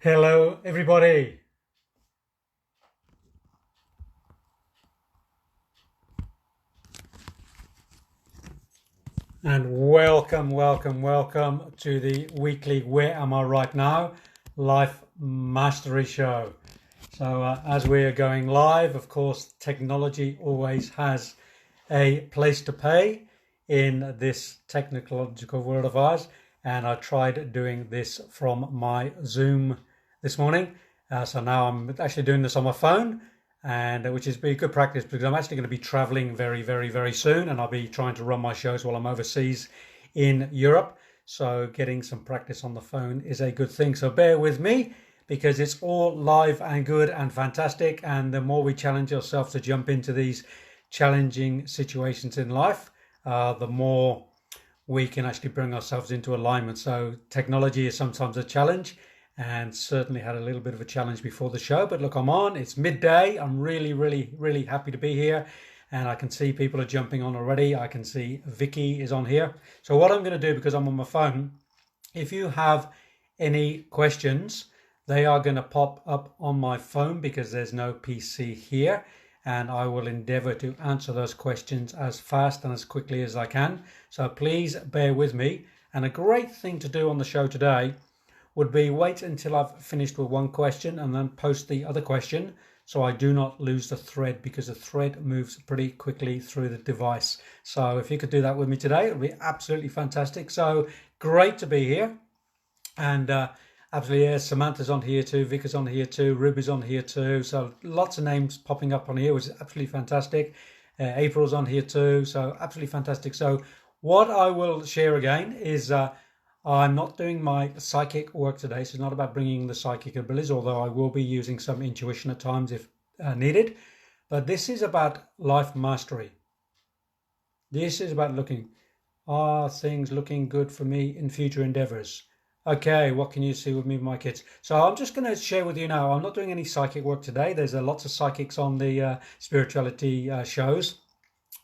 Hello, everybody, and welcome to the weekly Where Am I Right Now Life Mastery Show. So, as we are going live, of course, technology always has a place to play in this technological world of ours, and I tried doing this from my Zoom this morning. So now I'm actually doing this on my phone, and which is be good practice because I'm actually going to be traveling very soon, and I'll be trying to run my shows while I'm overseas in Europe. So getting some practice on the phone is a good thing. So bear with me because it's all live and good and fantastic. And the more we challenge ourselves to jump into these challenging situations in life, the more we can actually bring ourselves into alignment. So technology is sometimes a challenge, and certainly had a little bit of a challenge before the show, but look, I'm on. It's midday. I'm really happy to be here, and I can see people are jumping on already. I can see Vicky is on here. So what I'm going to do, because I'm on my phone, if you have any questions, they are going to pop up on my phone because there's no PC here, and I will endeavor to answer those questions as fast and as quickly as I can. So please bear with me. And a great thing to do on the show today would be wait until I've finished with one question and then post the other question, so I do not lose the thread, because the thread moves pretty quickly through the device. So if you could do that with me today, it would be absolutely fantastic. So great to be here. And absolutely, yeah, Samantha's on here too, Vic is on here too, Ruby's on here too. So lots of names popping up on here, which is absolutely fantastic. April's on here too, so absolutely fantastic. So what I will share again is I'm not doing my psychic work today, so it's not about bringing the psychic abilities, although I will be using some intuition at times if needed. But this is about life mastery. This is about looking, are things looking good for me in future endeavors? Okay, what can you see with me and my kids? So I'm just going to share with you now. I'm not doing any psychic work today. There's lots of psychics on the spirituality shows.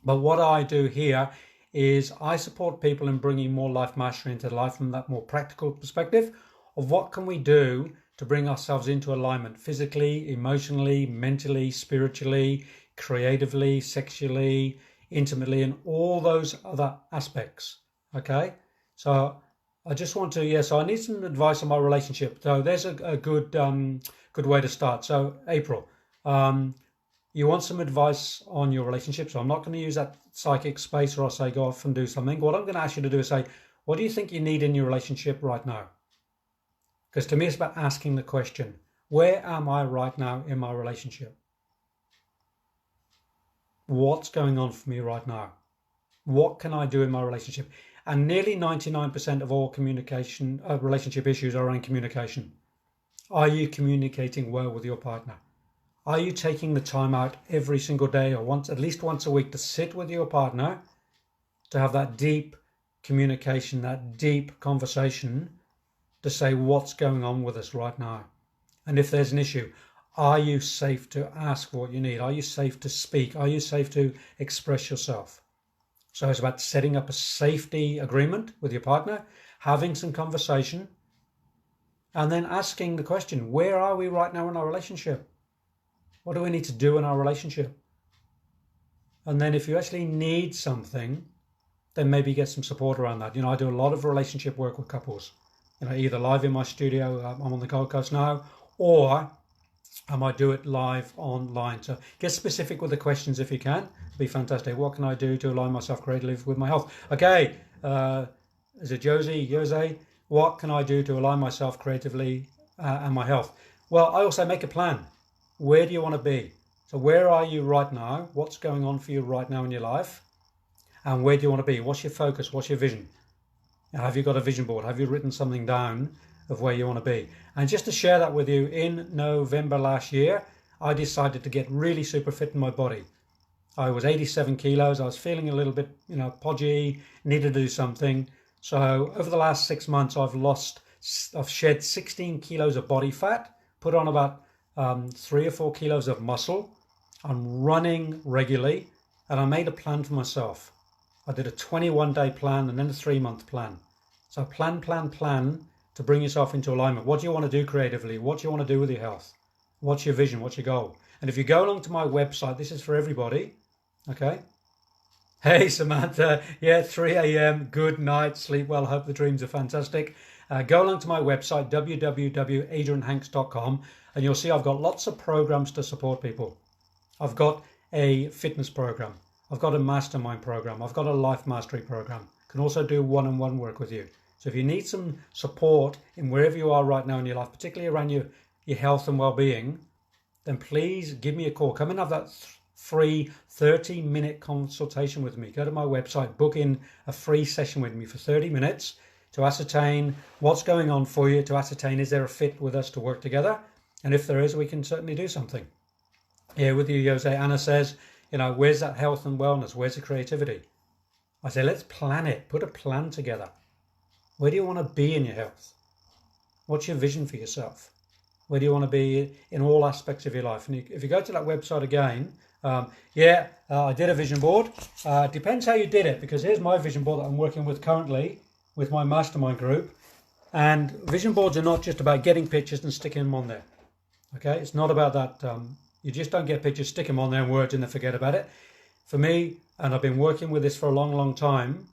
But what I do here is I support people in bringing more life mastery into life from that more practical perspective of what can we do to bring ourselves into alignment physically, emotionally, mentally, spiritually, creatively, sexually, intimately, and all those other aspects. Okay, so I just want to, so I need some advice on my relationship. So there's a good way to start. So April, you want some advice on your relationship. So I'm not going to use that psychic space, or I'll say go off and do something. What I'm going to ask you to do is say, what do you think you need in your relationship right now? Because to me, it's about asking the question, where am I right now in my relationship? What's going on for me right now? What can I do in my relationship? And nearly 99% of all communication, relationship issues are around communication. Are you communicating well with your partner? Are you taking the time out every single day, or at least once a week, to sit with your partner, to have that deep communication, that deep conversation, to say what's going on with us right now? And if there's an issue, are you safe to ask what you need? Are you safe to speak? Are you safe to express yourself? So it's about setting up a safety agreement with your partner, having some conversation, and then asking the question, where are we right now in our relationship? What do we need to do in our relationship? And then if you actually need something, then maybe get some support around that. I do a lot of relationship work with couples, either live in my studio, I'm on the Gold Coast now, or I might do it live online. So get specific with the questions if you can. It'd be fantastic. What can I do to align myself creatively with my health? Okay, is it Jose? What can I do to align myself creatively and my health? Well, I also make a plan. Where do you want to be? So where are you right now? What's going on for you right now in your life? And where do you want to be? What's your focus? What's your vision? Have you got a vision board? Have you written something down of where you want to be? And just to share that with you, in November last year, I decided to get really super fit in my body. I was 87 kilos. I was feeling a little bit, podgy, needed to do something. So over the last 6 months, I've shed 16 kilos of body fat, put on about 3 or 4 kilos of muscle. I'm running regularly, and I made a plan for myself. I did a 21-day plan and then a 3-month plan. So plan to bring yourself into alignment. What do you want to do creatively? What do you want to do with your health? What's your vision? What's your goal? And if you go along to my website, this is for everybody. Okay. Hey, Samantha. Yeah, 3 a.m. Good night. Sleep well. Hope the dreams are fantastic. Go along to my website, www.adrianhanks.com, and you'll see I've got lots of programs to support people. I've got a fitness program. I've got a mastermind program. I've got a life mastery program. Can also do one-on-one work with you. So if you need some support in wherever you are right now in your life, particularly around your health and well-being, then please give me a call. Come and have that free 30-minute consultation with me. Go to my website, book in a free session with me for 30 minutes to ascertain what's going on for you, to ascertain is there a fit with us to work together, and if there is, we can certainly do something. Here with you, Jose. Anna says, where's that health and wellness? Where's the creativity? I say, let's plan it. Put a plan together. Where do you want to be in your health? What's your vision for yourself? Where do you want to be in all aspects of your life? And if you go to that website again, I did a vision board. Depends how you did it, because here's my vision board that I'm working with currently with my mastermind group. And vision boards are not just about getting pictures and sticking them on there. Okay, it's not about that. You just don't get pictures, stick them on there and words and then forget about it. For me, and I've been working with this for a long, long time,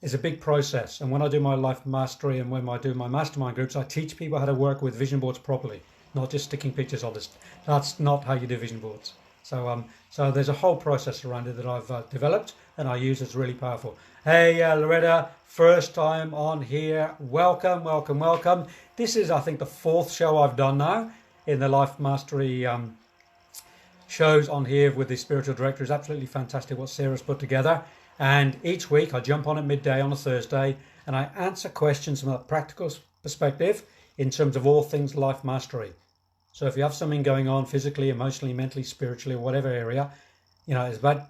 it's a big process. And when I do my life mastery and when I do my mastermind groups, I teach people how to work with vision boards properly, not just sticking pictures on this. That's not how you do vision boards. So there's a whole process around it that I've developed and I use. It's really powerful. Hey, Loretta, first time on here. Welcome, welcome, welcome. This is, I think, the 4th show I've done now in the life mastery shows on here with the spiritual director. Is absolutely fantastic what Sarah's put together. And each week I jump on at midday on a Thursday and I answer questions from a practical perspective in terms of all things life mastery. So if you have something going on physically, emotionally, mentally, spiritually, or whatever area, it's about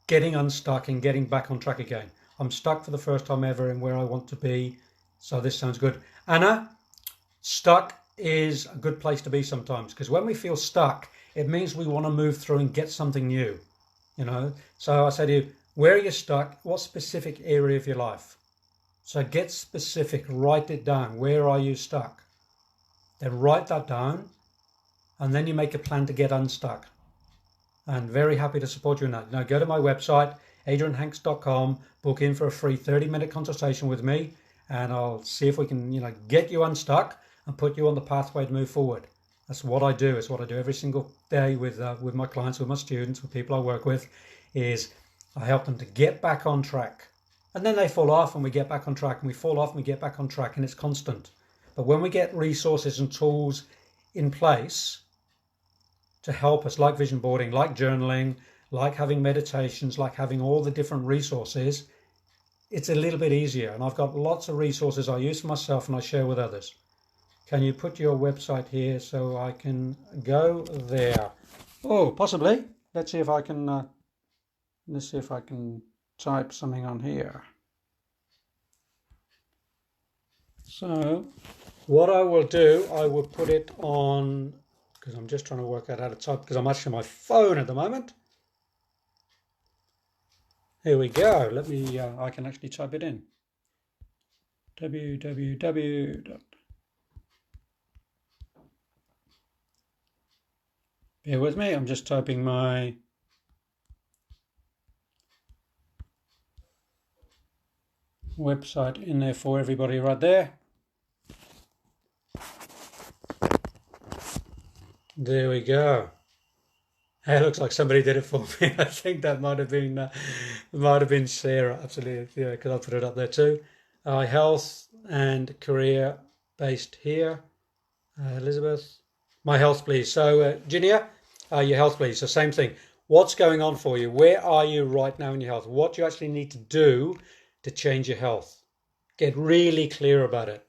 getting unstuck and getting back on track again. I'm stuck for the first time ever in where I want to be. So this sounds good. Anna, stuck is a good place to be sometimes, because when we feel stuck, it means we want to move through and get something new. So I say to you, where are you stuck? What specific area of your life? So get specific, write it down. Where are you stuck? Then write that down, and then you make a plan to get unstuck. And very happy to support you in that. Now go to my website, adrianhanks.com, book in for a free 30-minute consultation with me, and I'll see if we can, get you unstuck and put you on the pathway to move forward. That's what I do. It's what I do every single day with my clients, with my students, with people I work with, is I help them to get back on track. And then they fall off and we get back on track, and we fall off and we get back on track, and it's constant. But when we get resources and tools in place to help us, like vision boarding, like journaling, like having meditations, like having all the different resources, it's a little bit easier. And I've got lots of resources I use for myself and I share with others. Can you put your website here so I can go there? Oh, possibly. Let's see if I can type something on here. So what I will do, I will put it on, because I'm just trying to work out how to type, because I'm actually on my phone at the moment. Here we go. Let me, I can actually type it in. www. Bear with me, I'm just typing my website in there for everybody right there. There we go. It looks like somebody did it for me. I think that might have been Sarah. Absolutely, yeah, because I put it up there too. Health and career based here. Elizabeth, my health, please. So, Ginia, your health, please. So, same thing. What's going on for you? Where are you right now in your health? What do you actually need to do to change your health? Get really clear about it.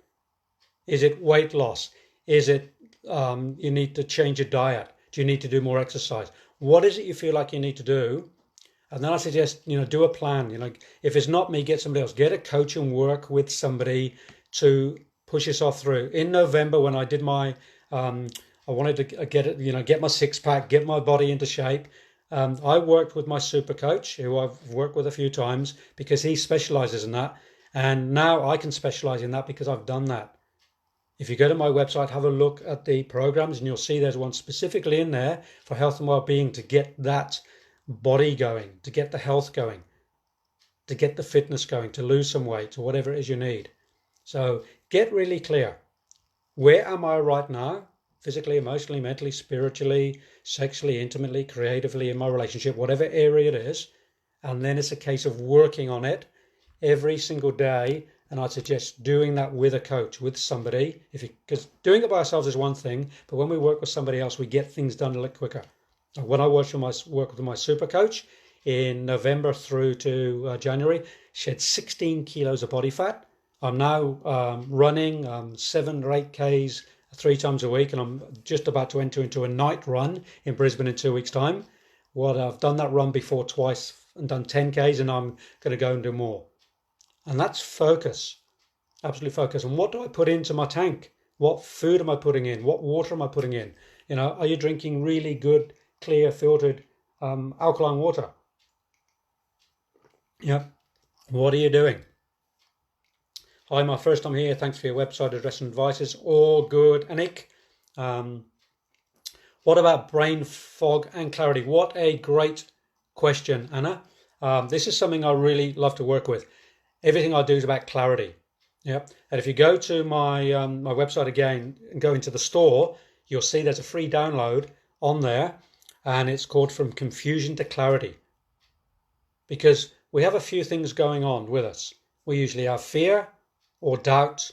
Is it weight loss? Is it you need to change your diet? Do you need to do more exercise? What is it you feel like you need to do? And then I suggest, do a plan. If it's not me, get somebody else. Get a coach and work with somebody to push yourself through. In November, when I did my, I wanted to get my six pack, get my body into shape. I worked with my super coach, who I've worked with a few times, because he specializes in that. And now I can specialize in that because I've done that. If you go to my website, have a look at the programs, and you'll see there's one specifically in there for health and well-being, to get that body going, to get the health going, to get the fitness going, to lose some weight, or whatever it is you need. So get really clear. Where am I right now? Physically, emotionally, mentally, spiritually, sexually, intimately, creatively, in my relationship, whatever area it is. And then it's a case of working on it every single day. And I'd suggest doing that with a coach, with somebody, because doing it by ourselves is one thing, but when we work with somebody else, we get things done a little quicker. When I work with my super coach in November through to January, she had 16 kilos of body fat. I'm now running 7 or 8 Ks 3 times a week, and I'm just about to enter into a night run in Brisbane in 2 weeks' time. Well, I've done that run before twice and done 10 Ks, and I'm going to go and do more. And that's focus, absolute focus. And what do I put into my tank? What food am I putting in? What water am I putting in? Are you drinking really good, clear, filtered alkaline water? Yeah. What are you doing? Hi, my first time here. Thanks for your website address and advices. All good, Anik. What about brain fog and clarity? What a great question, Anna. This is something I really love to work with. Everything I do is about clarity. Yeah. And if you go to my website again and go into the store, you'll see there's a free download on there, and it's called From Confusion to Clarity. Because we have a few things going on with us. We usually have fear or doubt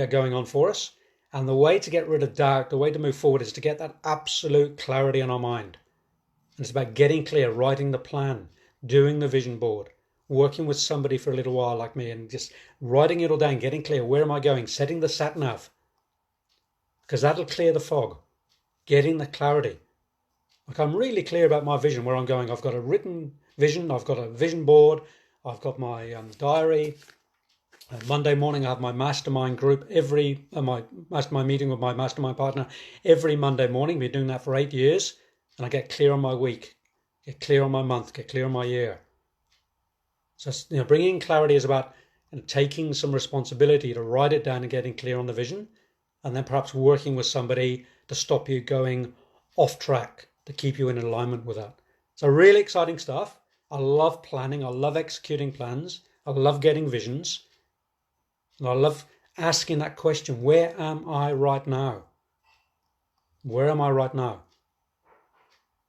going on for us. And the way to get rid of doubt, the way to move forward, is to get that absolute clarity in our mind. And it's about getting clear, writing the plan, doing the vision board, working with somebody for a little while like me, and just writing it all down, getting clear. Where am I going? Setting the sat nav, because that'll clear the fog, getting the clarity. Like, I'm really clear about my vision, where I'm going. I've got a written vision. I've got a vision board. I've got my diary. Monday morning, I have my mastermind group. My mastermind meeting with my mastermind partner every Monday morning. Been doing that for 8 years, and I get clear on my week, get clear on my month, get clear on my year. So, bringing clarity is about taking some responsibility to write it down and getting clear on the vision, and then perhaps working with somebody to stop you going off track, to keep you in alignment with that. So really exciting stuff. I love planning. I love executing plans. I love getting visions. And I love asking that question, where am I right now? Where am I right now?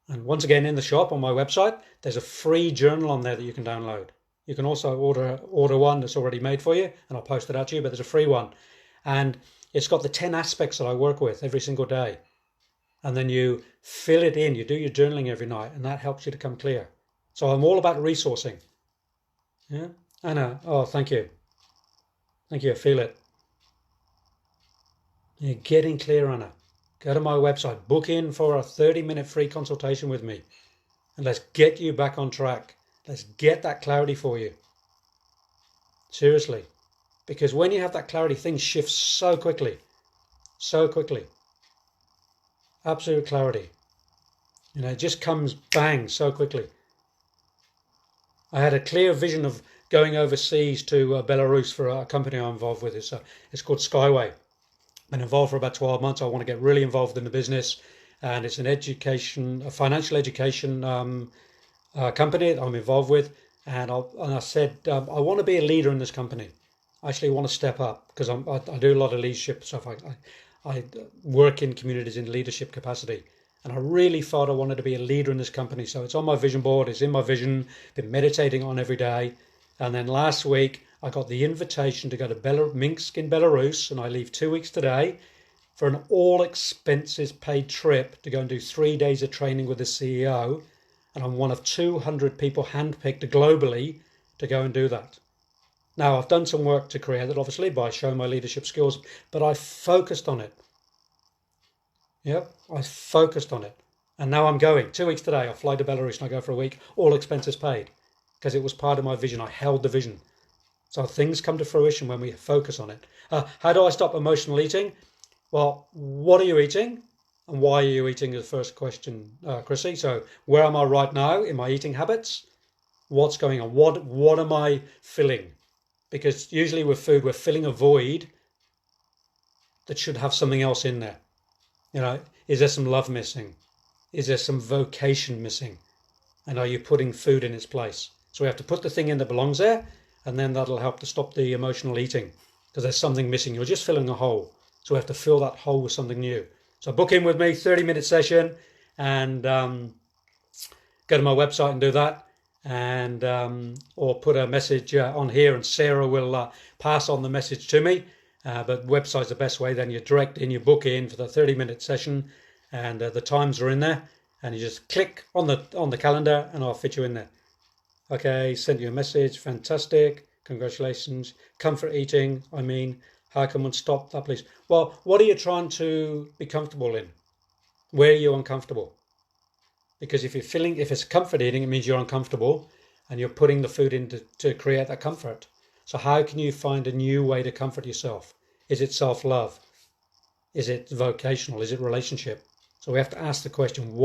And once again, in the shop on my website, there's a free journal on there that you can download. You can also order one that's already made for you, and I'll post it out to you, but there's a free one. And it's got the 10 aspects that I work with every single day. And then you fill it in, you do your journaling every night, and that helps you to come clear. So I'm all about resourcing. Yeah, Anna, oh, thank you. Thank you, I feel it. You're getting clear, Anna. Go to my website, book in for a 30-minute free consultation with me, and let's get you back on track. Let's get that clarity for you. Seriously. Because when you have that clarity, things shift so quickly. So quickly. Absolute clarity. It just comes bang so quickly. I had a clear vision of going overseas to Belarus for a company I'm involved with. It's called Skyway. Been involved for about 12 months. I want to get really involved in the business, and it's a financial education company that I'm involved with. And I said, I want to be a leader in this company. I actually want to step up, because I do a lot of leadership stuff. I work in communities in leadership capacity. And I really thought I wanted to be a leader in this company. So it's on my vision board. It's in my vision. Been meditating on every day. And then last week, I got the invitation to go to Minsk in Belarus. And I leave 2 weeks today for an all expenses paid trip to go and do 3 days of training with the CEO. And I'm one of 200 people handpicked globally to go and do that. Now, I've done some work to create it, obviously, by showing my leadership skills, but I focused on it. Yep, I focused on it. And now I'm going. 2 weeks today, I'll fly to Belarus and I go for a week, all expenses paid, because it was part of my vision. I held the vision. So things come to fruition when we focus on it. How do I stop emotional eating? Well, what are you eating? And why are you eating is the first question, Chrissy. So where am I right now in my eating habits? What's going on? What am I filling? Because usually with food, we're filling a void that should have something else in there? Is there some love missing? Is there some vocation missing? And are you putting food in its place? So we have to put the thing in that belongs there, and then that'll help to stop the emotional eating, because there's something missing. You're just filling a hole. So we have to fill that hole with something new. So book in with me, 30-minute session, and go to my website and do that, and or put a message on here, and Sarah will pass on the message to me. But website's the best way. Then you direct in, you book in for the 30-minute session, and the times are in there, and you just click on the calendar, and I'll fit you in there. Okay, send you a message. Fantastic, congratulations. Comfort eating. How can one stop that, please? Well, what are you trying to be comfortable in? Where are you uncomfortable? Because if it's comfort eating, it means you're uncomfortable, and you're putting the food in to create that comfort. So how can you find a new way to comfort yourself? Is it self-love? Is it vocational? Is it relationship? So we have to ask the question,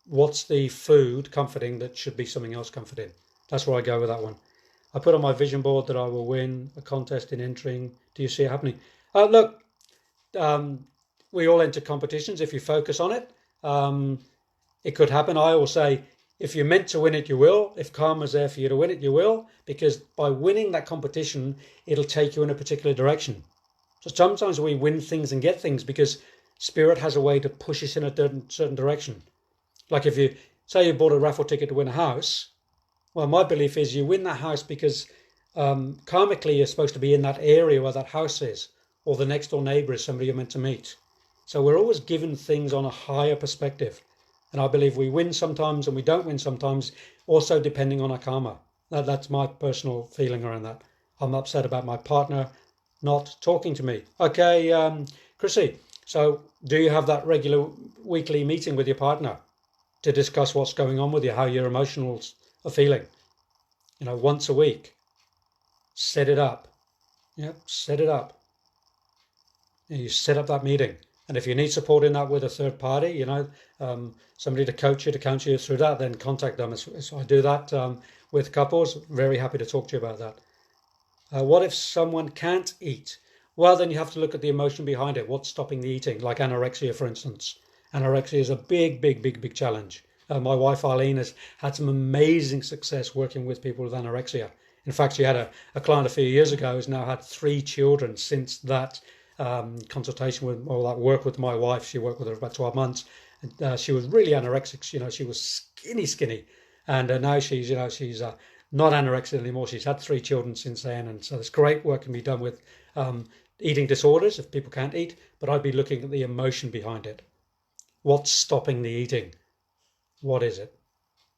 what's the food comforting that should be something else comforting? That's where I go with that one. I put on my vision board that I will win a contest in entering. Do you see it happening? Look, we all enter competitions. If you focus on it, it could happen. I always say, if you're meant to win it, you will. If karma's there for you to win it, you will. Because by winning that competition, it'll take you in a particular direction. So sometimes we win things and get things because Spirit has a way to push us in a certain direction. Like if you say you bought a raffle ticket to win a house, well, my belief is you win that house because karmically you're supposed to be in that area where that house is, or the next door neighbour is somebody you're meant to meet. So we're always given things on a higher perspective. And I believe we win sometimes and we don't win sometimes, also depending on our karma. That's my personal feeling around that. I'm upset about my partner not talking to me. Okay, Chrissy, so do you have that regular weekly meeting with your partner to discuss what's going on with you, how your emotions are feeling? Once a week. Set it up. Yep, set it up. You set up that meeting. And if you need support in that with a third party, somebody to coach you, to counsel you through that, then contact them. So I do that with couples. Very happy to talk to you about that. What if someone can't eat? Well, then you have to look at the emotion behind it. What's stopping the eating? Like anorexia, for instance. Anorexia is a big challenge. My wife, Arlene, has had some amazing success working with people with anorexia. In fact, she had a client a few years ago who's now had 3 children since that consultation with, or that work with my wife. She worked with her for about 12 months. And, she was really anorexic. She was skinny. And now she's not anorexic anymore. She's had 3 children since then. And so there's great work can be done with eating disorders if people can't eat. But I'd be looking at the emotion behind it. What's stopping the eating? What is it?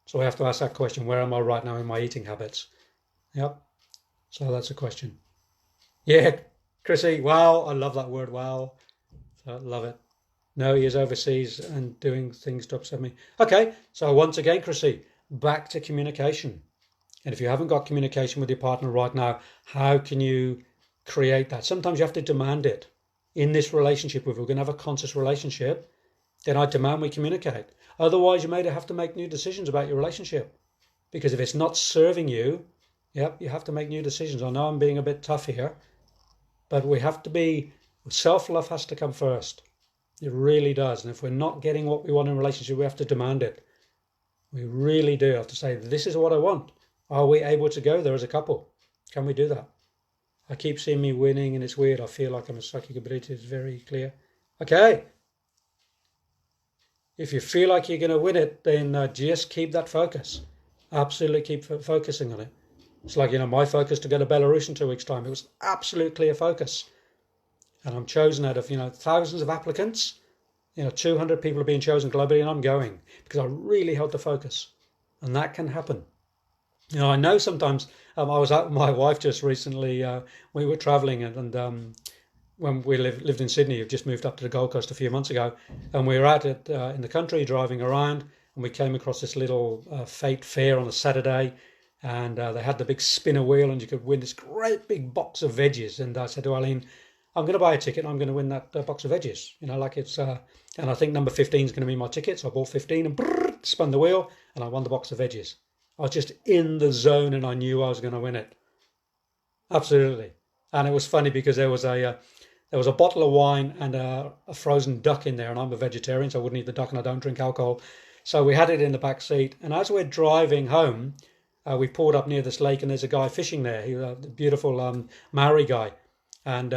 So I have to ask that question. Where am I right now in my eating habits? Yep. So that's a question. Yeah, Chrissy, wow. I love that word, wow. I love it. No, he is overseas and doing things to upset me. Okay, so once again, Chrissy, back to communication. And if you haven't got communication with your partner right now, how can you create that? Sometimes you have to demand it. In this relationship, if we're going to have a conscious relationship, then I demand we communicate. Otherwise, you may have to make new decisions about your relationship. Because if it's not serving you, yep, you have to make new decisions. I know I'm being a bit tough here, but we have to be, self-love has to come first. It really does. And if we're not getting what we want in a relationship, we have to demand it. We really do have to say, this is what I want. Are we able to go there as a couple? Can we do that? I keep seeing me winning and it's weird. I feel like I'm a psychic ability. It's very clear. Okay. If you feel like you're going to win it, then just keep that focus. Absolutely keep focusing on it. It's like, my focus to go to Belarus in 2 weeks' time. It was absolute clear focus. And I'm chosen out of, thousands of applicants. 200 people are being chosen globally and I'm going because I really held the focus. And that can happen. I know sometimes, I was out with my wife just recently. We were traveling and when we lived in Sydney, we've just moved up to the Gold Coast a few months ago. And we were out in the country driving around and we came across this little fate fair on a Saturday. And they had the big spinner wheel and you could win this great big box of veggies. And I said to Eileen, I'm going to buy a ticket and I'm going to win that box of veggies. And I think number 15 is going to be my ticket. So I bought 15 and spun the wheel and I won the box of veggies. I was just in the zone and I knew I was going to win it. Absolutely. And it was funny because there was there was a bottle of wine and a frozen duck in there, and I'm a vegetarian, so I wouldn't eat the duck, and I don't drink alcohol. So we had it in the back seat, and as we're driving home, we pulled up near this lake, and there's a guy fishing there. He was a beautiful Maori guy, and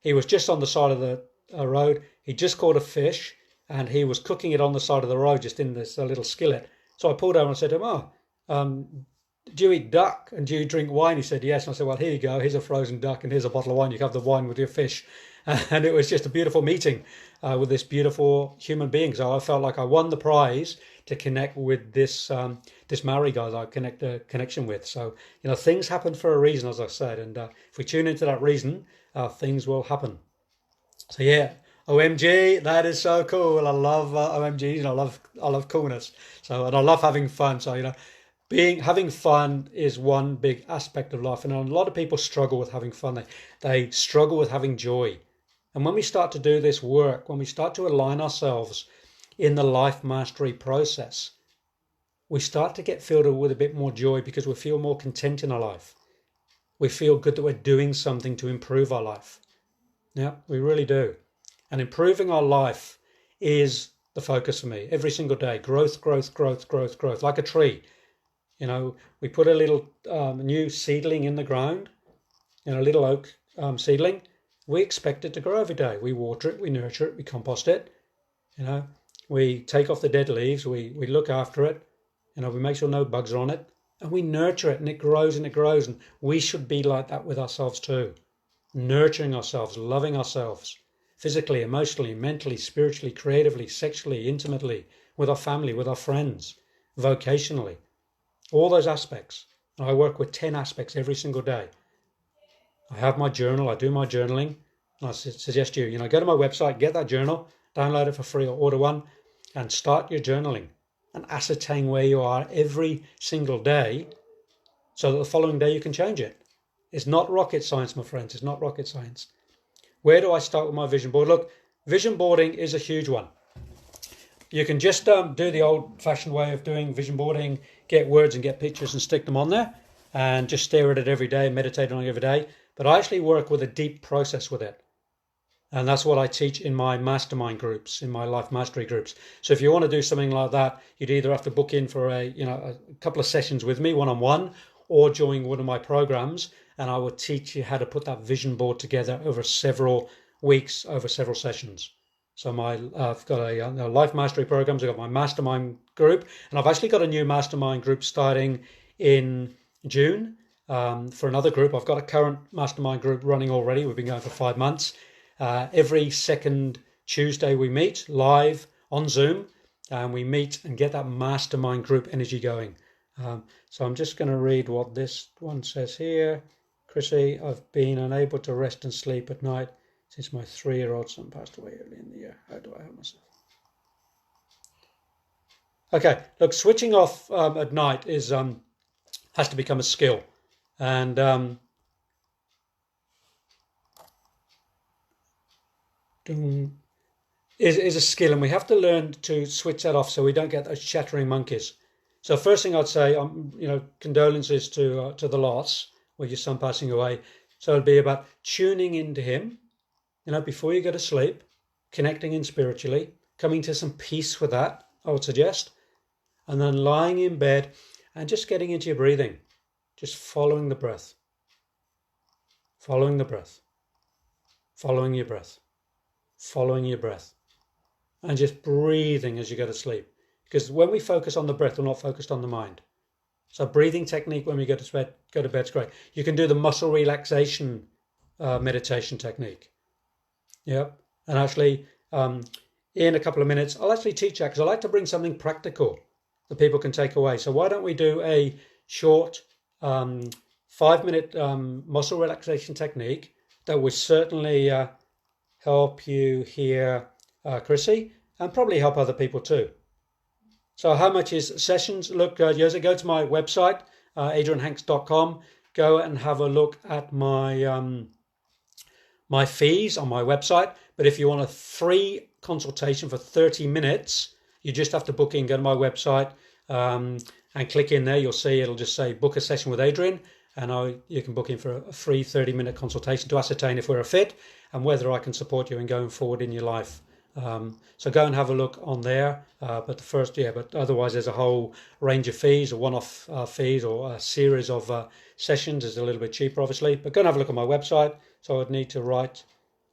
he was just on the side of the road. He just caught a fish, and he was cooking it on the side of the road, just in this little skillet. So I pulled over and I said to him, do you eat duck and do you drink wine? He said, yes. And I said, well, here you go. Here's a frozen duck and here's a bottle of wine. You can have the wine with your fish. And it was just a beautiful meeting with this beautiful human being. So I felt like I won the prize to connect with this Maori guy that I connect a connection with. So, things happen for a reason, as I said. And if we tune into that reason, things will happen. So, yeah. OMG, that is so cool. I love OMGs, and I love coolness. So, and I love having fun. So, having fun is one big aspect of life, and a lot of people struggle with having fun. They struggle with having joy. And when we start to do this work, when we start to align ourselves in the life mastery process, we start to get filled with a bit more joy because we feel more content in our life. We feel good that we're doing something to improve our life. Yeah, we really do. And improving our life is the focus for me every single day. Growth, growth, growth, growth, growth, like a tree. We put a little new seedling in the ground, a little oak seedling. We expect it to grow every day. We water it, we nurture it, we compost it. We take off the dead leaves, we look after it. We make sure no bugs are on it, and we nurture it, and it grows and it grows. And we should be like that with ourselves too, nurturing ourselves, loving ourselves. Physically, emotionally, mentally, spiritually, creatively, sexually, intimately, with our family, with our friends, vocationally, all those aspects. And I work with 10 aspects every single day. I have my journal, I do my journaling. And I suggest you, go to my website, get that journal, download it for free or order one, and start your journaling and ascertain where you are every single day so that the following day you can change it. It's not rocket science, my friends, it's not rocket science. Where do I start with my vision board? Look, vision boarding is a huge one. You can just do the old-fashioned way of doing vision boarding, get words and get pictures and stick them on there and just stare at it every day and meditate on it every day. But I actually work with a deep process with it. And that's what I teach in my mastermind groups, in my life mastery groups. So if you want to do something like that, you'd either have to book in for a couple of sessions with me, one-on-one, or join one of my programs, and I will teach you how to put that vision board together over several weeks, over several sessions. So I've got a life mastery programs. I've got my mastermind group, and I've actually got a new mastermind group starting in June for another group. I've got a current mastermind group running already. We've been going for 5 months. Every second Tuesday we meet live on Zoom, and we meet and get that mastermind group energy going. So I'm just going to read what this one says here. Chrissy, I've been unable to rest and sleep at night since my 3-year-old son passed away early in the year. How do I help myself? Okay, look, switching off at night is has to become a skill, and is a skill, and we have to learn to switch that off so we don't get those chattering monkeys. So first thing I'd say, condolences to the loss with your son passing away. So it'd be about tuning into him, before you go to sleep, connecting in spiritually, coming to some peace with that, I would suggest, and then lying in bed and just getting into your breathing, just following the breath, following the breath, following your breath, following your breath, and just breathing as you go to sleep. Because when we focus on the breath, we're not focused on the mind. So breathing technique when we go to bed is great. You can do the muscle relaxation meditation technique. Yep. And actually, in a couple of minutes, I'll actually teach that because I like to bring something practical that people can take away. So why don't we do a short 5-minute muscle relaxation technique that will certainly help you here, Chrissy, and probably help other people too. So how much is sessions? Look, Jose, go to my website, adrianhanks.com. Go and have a look at my my fees on my website. But if you want a free consultation for 30 minutes, you just have to book in, go to my website and click in there. You'll see it'll just say book a session with Adrian. and you can book in for a free 30-minute consultation to ascertain if we're a fit and whether I can support you in going forward in your life. So go and have a look on there. But otherwise there's a whole range of fees, or one-off fees, or a series of sessions is a little bit cheaper, obviously. But go and have a look at my website. So I'd need to write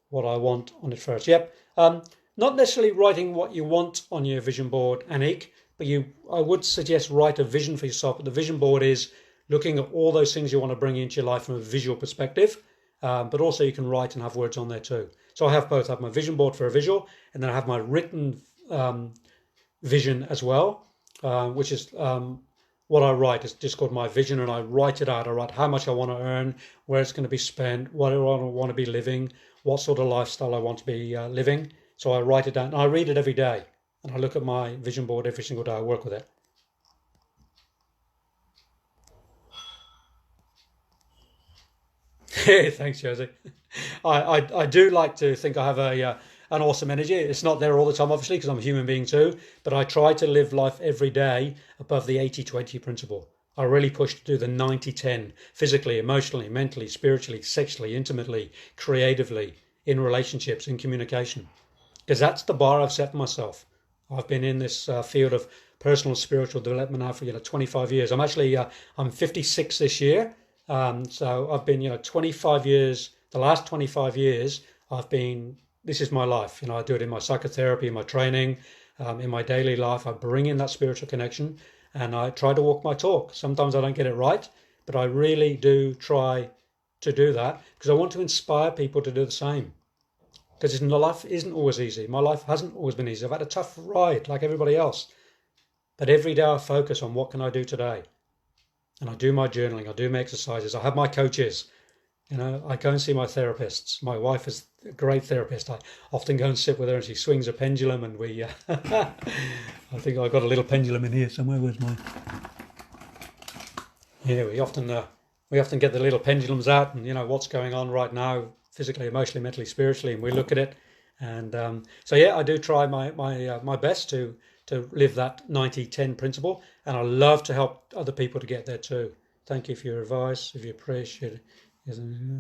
what I want on it first. Yep. Not necessarily writing what you want on your vision board, Anik, but I would suggest write a vision for yourself. But the vision board is looking at all those things you want to bring into your life from a visual perspective. But also you can write and have words on there too. So I have both. I have my vision board for a visual, and then I have my written vision as well, which is what I write. It's just called my vision, and I write it out. I write how much I want to earn, where it's going to be spent, what I want to be living, what sort of lifestyle I want to be living. So I write it down, and I read it every day, and I look at my vision board every single day. I work with it. Thanks, Josie. I do like to think I have an awesome energy. It's not there all the time, obviously, because I'm a human being too, but I try to live life every day above the 80-20 principle. I really push to do the 90-10, physically, emotionally, mentally, spiritually, sexually, intimately, creatively, in relationships, in communication, because that's the bar I've set for myself. I've been in this field of personal spiritual development now for 25 years. I'm 56 this year. So I've been 25 years. The last 25 years this is my life. I do it in my psychotherapy, in my training, in my daily life. I bring in that spiritual connection, and I try to walk my talk. Sometimes I don't get it right, but I really do try to do that because I want to inspire people to do the same. Because my life isn't always easy. My life hasn't always been easy. I've had a tough ride like everybody else. But every day I focus on what can I do today. And I do my journaling, I do my exercises, I have my coaches. I go and see my therapists. My wife is a great therapist. I often go and sit with her, and she swings a pendulum, and we I think I've got a little pendulum in here somewhere. Where's mine? Yeah, we often get the little pendulums out, and what's going on right now, physically, emotionally, mentally, spiritually, and we look at it. And I do try my best to live that 90-10 principle, and I love to help other people to get there too. Thank you for your advice. If you appreciate it,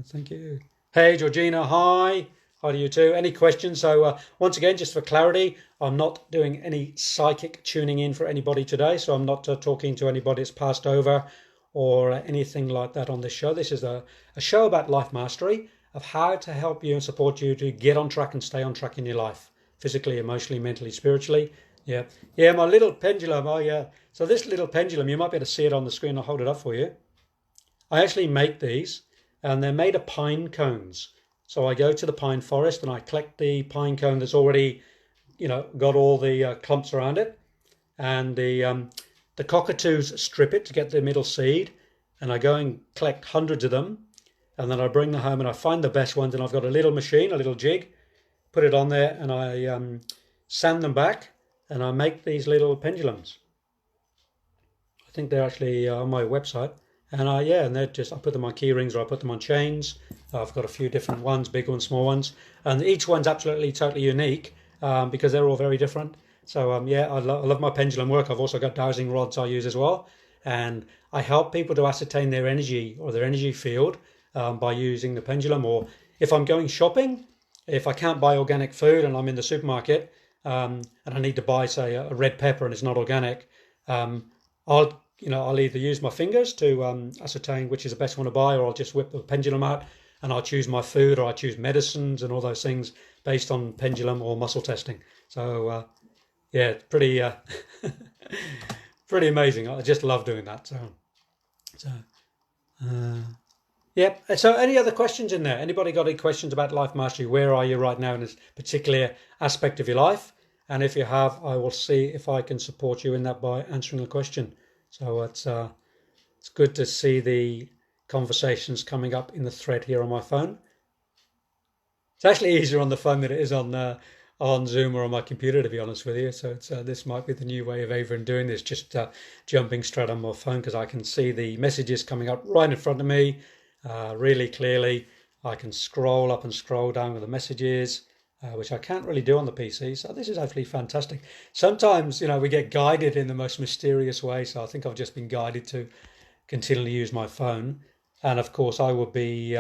thank you. Hey, Georgina, hi. Hi to you too. Any questions? So once again, just for clarity, I'm not doing any psychic tuning in for anybody today. So I'm not talking to anybody that's passed over or anything like that on this show. This is a show about life mastery, of how to help you and support you to get on track and stay on track in your life, physically, emotionally, mentally, spiritually. Yeah, my little pendulum. Oh, yeah. So this little pendulum, you might be able to see it on the screen. I'll hold it up for you. I actually make these, and they're made of pine cones. So I go to the pine forest and I collect the pine cone that's already, got all the clumps around it, and the cockatoos strip it to get the middle seed, and I go and collect hundreds of them, and then I bring them home and I find the best ones, and I've got a little machine, a little jig, put it on there, and I sand them back. And I make these little pendulums. I think they're actually on my website. And I put them on key rings, or I put them on chains. I've got a few different ones, big ones, small ones. And each one's absolutely totally unique because they're all very different. So I love my pendulum work. I've also got dowsing rods I use as well. And I help people to ascertain their energy or their energy field by using the pendulum. Or if I'm going shopping, if I can't buy organic food and I'm in the supermarket, and I need to buy, say, a red pepper and it's not organic, I'll either use my fingers to ascertain which is the best one to buy, or I'll just whip the pendulum out and I'll choose my food, or I choose medicines and all those things based on pendulum or muscle testing. So pretty pretty amazing. I just love doing that. So any other questions in there? Anybody got any questions about life mastery? Where are you right now in this particular aspect of your life? And if you have, I will see if I can support you in that by answering a question. So it's good to see the conversations coming up in the thread here on my phone. It's actually easier on the phone than it is on Zoom or on my computer, to be honest with you. So this might be the new way of Adrian doing this, just jumping straight on my phone, because I can see the messages coming up right in front of me really clearly. I can scroll up and scroll down with the messages, which I can't really do on the PC. So this is actually fantastic. Sometimes, we get guided in the most mysterious way. So I think I've just been guided to continually use my phone. And of course, I will be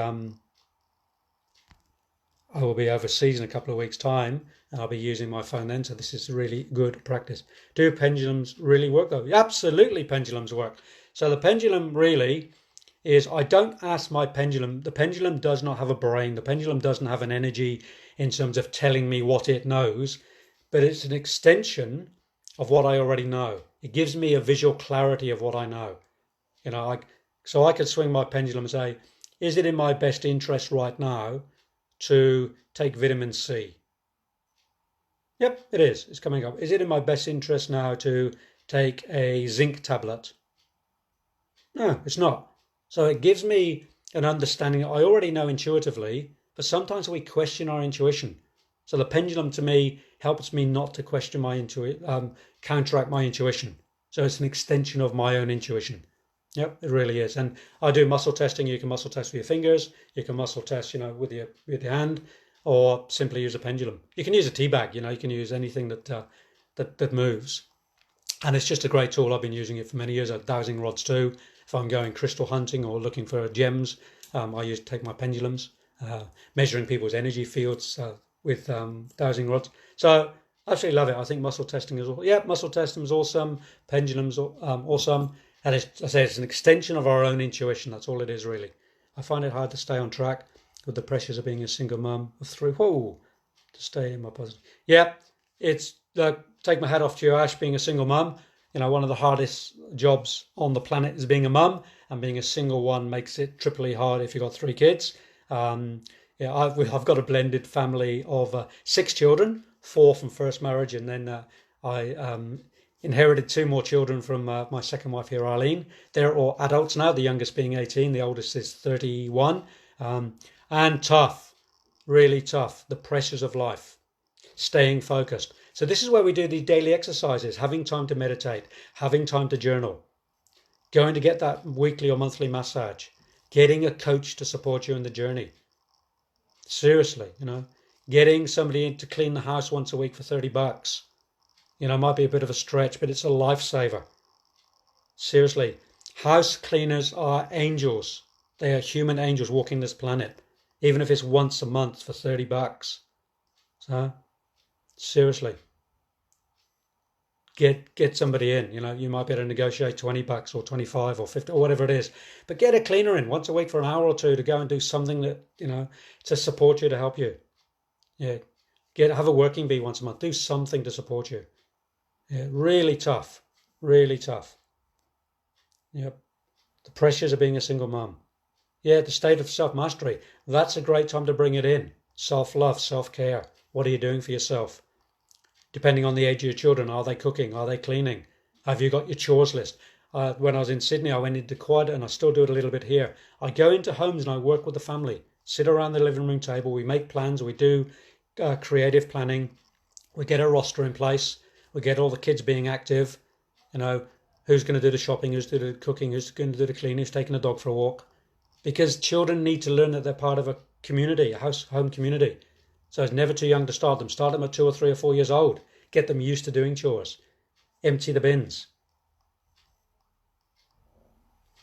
overseas in a couple of weeks' time, and I'll be using my phone then. So this is really good practice. Do pendulums really work though? Absolutely, pendulums work. So the pendulum really is, I don't ask my pendulum. The pendulum does not have a brain. The pendulum doesn't have an energy in terms of telling me what it knows, but it's an extension of what I already know. It gives me a visual clarity of what I know. So I could swing my pendulum and say, is it in my best interest right now to take vitamin C? Yep, it is. It's coming up. Is it in my best interest now to take a zinc tablet? No, it's not. So it gives me an understanding I already know intuitively, but sometimes we question our intuition. So the pendulum to me helps me not to question my intuition, counteract my intuition. So it's an extension of my own intuition. Yep, it really is. And I do muscle testing. You can muscle test with your fingers. You can muscle test, with your hand, or simply use a pendulum. You can use a tea bag. You can use anything that moves. And it's just a great tool. I've been using it for many years. Dowsing rods too. If I'm going crystal hunting or looking for gems, I take my pendulums, measuring people's energy fields with dowsing rods. So I absolutely love it. I think muscle testing is awesome. Yeah, muscle testing is awesome. Pendulums awesome. And I say it's an extension of our own intuition. That's all it is, really. I find it hard to stay on track with the pressures of being a single mum of 3. Whoa, to stay in my positive. Yeah, it's take my hat off to you, Ash, being a single mum. One of the hardest jobs on the planet is being a mum, and being a single one makes it triply hard if you've got 3 kids. I've got a blended family of 6 children, 4 from first marriage, and then I inherited 2 more children from my second wife here, Arlene. They're all adults now, the youngest being 18, the oldest is 31. And tough, really tough, the pressures of life, staying focused. So this is where we do these daily exercises, having time to meditate, having time to journal, going to get that weekly or monthly massage, getting a coach to support you in the journey. Seriously, getting somebody in to clean the house once a week for $30. Might be a bit of a stretch, but it's a lifesaver. Seriously, house cleaners are angels. They are human angels walking this planet, even if it's once a month for $30. So, seriously, get somebody in. You might be able to negotiate $20 or 25 or 50 or whatever it is, but get a cleaner in once a week for an hour or 2 to go and do something that to support you, to help you. Yeah, have a working bee once a month. Do something to support you. Yeah, really tough, really tough. Yep, the pressures of being a single mum. Yeah, the state of self-mastery. That's a great time to bring it in. Self-love, self-care. What are you doing for yourself? Depending on the age of your children, are they cooking? Are they cleaning? Have you got your chores list? When I was in Sydney, I went into quiet, and I still do it a little bit here. I go into homes and I work with the family. Sit around the living room table. We make plans. We do creative planning. We get a roster in place. We get all the kids being active. Who's going to do the shopping, who's going to do the cooking, who's going to do the cleaning, who's taking the dog for a walk. Because children need to learn that they're part of a community, a home community. So it's never too young to start them. Start them at 2 or 3 or 4 years old. Get them used to doing chores. Empty the bins.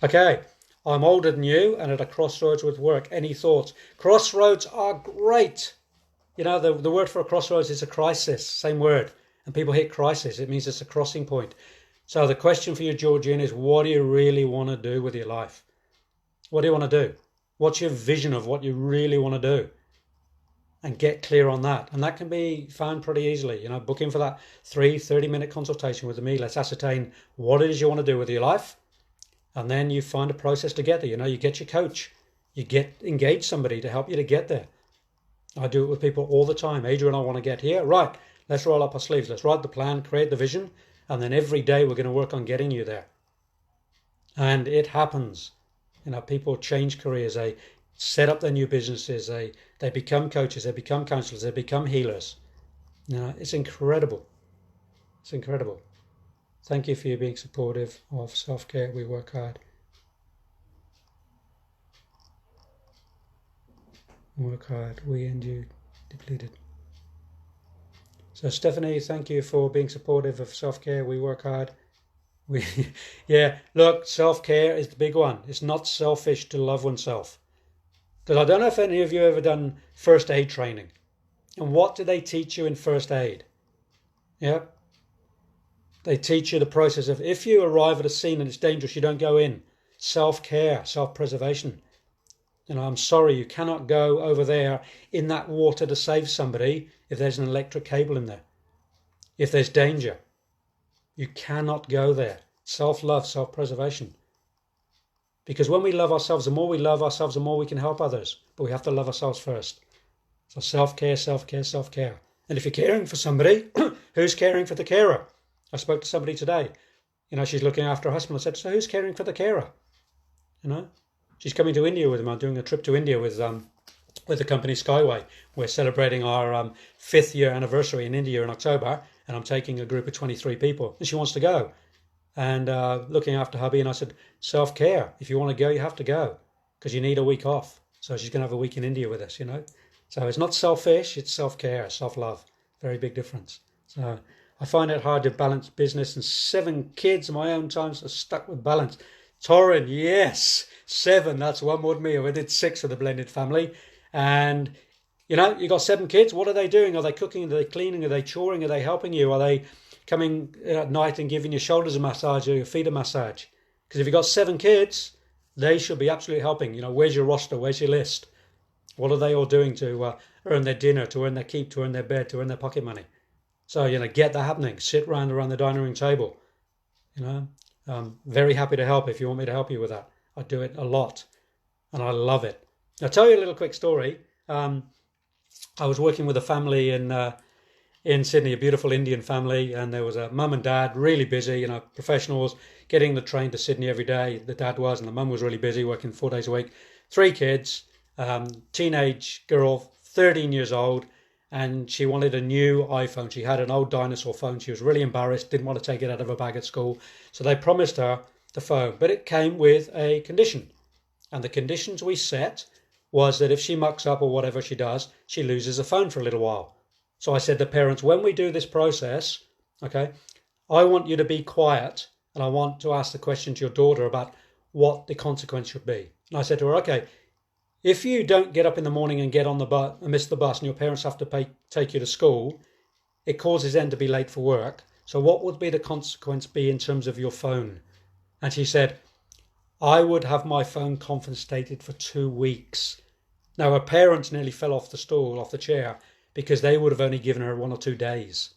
Okay, I'm older than you and at a crossroads with work. Any thoughts? Crossroads are great. The word for a crossroads is a crisis, same word. And people hit crisis. It means it's a crossing point. So the question for you, Georgina, is what do you really want to do with your life? What do you want to do? What's your vision of what you really want to do? And get clear on that. And that can be found pretty easily. Book in for that 30-minute consultation with me. Let's ascertain what it is you want to do with your life. And then you find a process to get there. You get your coach. You engage somebody to help you to get there. I do it with people all the time. Adrian, I want to get here. Right. Let's roll up our sleeves. Let's write the plan, create the vision. And then every day we're going to work on getting you there. And it happens. People change careers. They set up their new businesses. They become coaches. They become counselors. They become healers. It's incredible. It's incredible. Thank you for you being supportive of self-care. We work hard. Work hard. We and you depleted. So Stephanie, thank you for being supportive of self-care. We work hard. We, yeah, look, self-care is the big one. It's not selfish to love oneself. Because I don't know if any of you ever done first aid training. And what do they teach you in first aid? Yeah, they teach you the process of if you arrive at a scene and it's dangerous, you don't go in. Self-care, self-preservation. I'm sorry, you cannot go over there in that water to save somebody if there's an electric cable in there. If there's danger, you cannot go there. Self-love, self-preservation. Because when we love ourselves, the more we love ourselves, the more we can help others. But we have to love ourselves first. So self-care, self-care, self-care. And if you're caring for somebody, who's caring for the carer? I spoke to somebody today. She's looking after her husband. I said, so who's caring for the carer? She's coming to India with him. I'm doing a trip to India with the company Skyway. We're celebrating our 5th year anniversary in India in October, and I'm taking a group of 23 people. And she wants to go. And looking after hubby, and I said, self-care. If you want to go, you have to go because you need a week off. So she's going to have a week in India with us, So it's not selfish, it's self-care, self-love. Very big difference. So I find it hard to balance business and 7 kids. My own times are stuck with balance. Torrin, yes, 7. That's one more than me. I did 6 with a blended family. And, you got 7 kids. What are they doing? Are they cooking? Are they cleaning? Are they choring? Are they helping you? Are they coming at night and giving your shoulders a massage or your feet a massage? Because if you've got 7 kids, they should be absolutely helping. Where's your roster? Where's your list? What are they all doing to earn their dinner, to earn their keep, to earn their bed, to earn their pocket money? So, get that happening. Sit around the dining room table. I'm very happy to help if you want me to help you with that. I do it a lot and I love it. I'll tell you a little quick story. I was working with a family in Sydney, a beautiful Indian family, and there was a mum and dad, really busy, professionals, getting the train to Sydney every day. The dad was, and the mum was really busy, working 4 days a week. 3 kids. Teenage girl, 13 years old, and she wanted a new iPhone. She had an old dinosaur phone. She was really embarrassed, didn't want to take it out of her bag at school. So they promised her the phone, but it came with a condition. And the conditions we set was that if she mucks up or whatever she does, she loses the phone for a little while. So I said to parents, when we do this process, okay, I want you to be quiet and I want to ask the question to your daughter about what the consequence should be. And I said to her, okay, if you don't get up in the morning and get on the bus and miss the bus and your parents have to take you to school, it causes them to be late for work. So what would be the consequence be in terms of your phone? And she said, I would have my phone confiscated for 2 weeks. Now her parents nearly fell off the chair, because they would have only given her 1 or 2 days.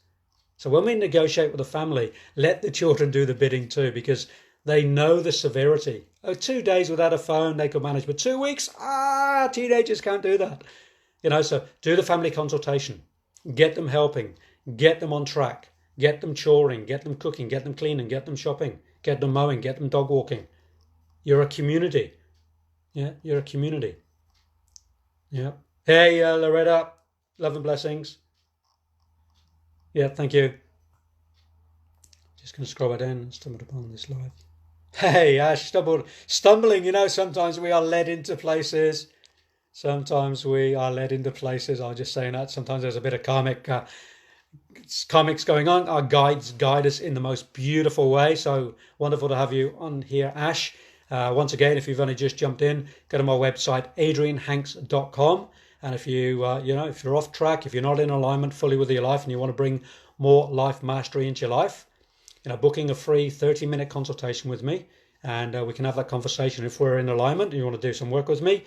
So when we negotiate with the family, let the children do the bidding too, because they know the severity. 2 days without a phone, they could manage, but 2 weeks, teenagers can't do that. So do the family consultation, get them helping, get them on track, get them choring, get them cooking, get them cleaning, get them shopping, get them mowing, get them dog walking. You're a community. Yeah, you're a community. Yeah. Hey, Loretta, love and blessings. Yeah, thank you. Just going to scroll down and stumbled upon this live. Hey, Ash, stumbling, sometimes we are led into places. Sometimes we are led into places. I was just saying that. Sometimes there's a bit of comics going on. Our guides guide us in the most beautiful way. So wonderful to have you on here, Ash. Once again, if you've only just jumped in, go to my website, adrianhanks.com. And if if you're off track, if you're not in alignment fully with your life and you want to bring more life mastery into your life, booking a free 30-minute consultation with me, and we can have that conversation. If we're in alignment and you want to do some work with me,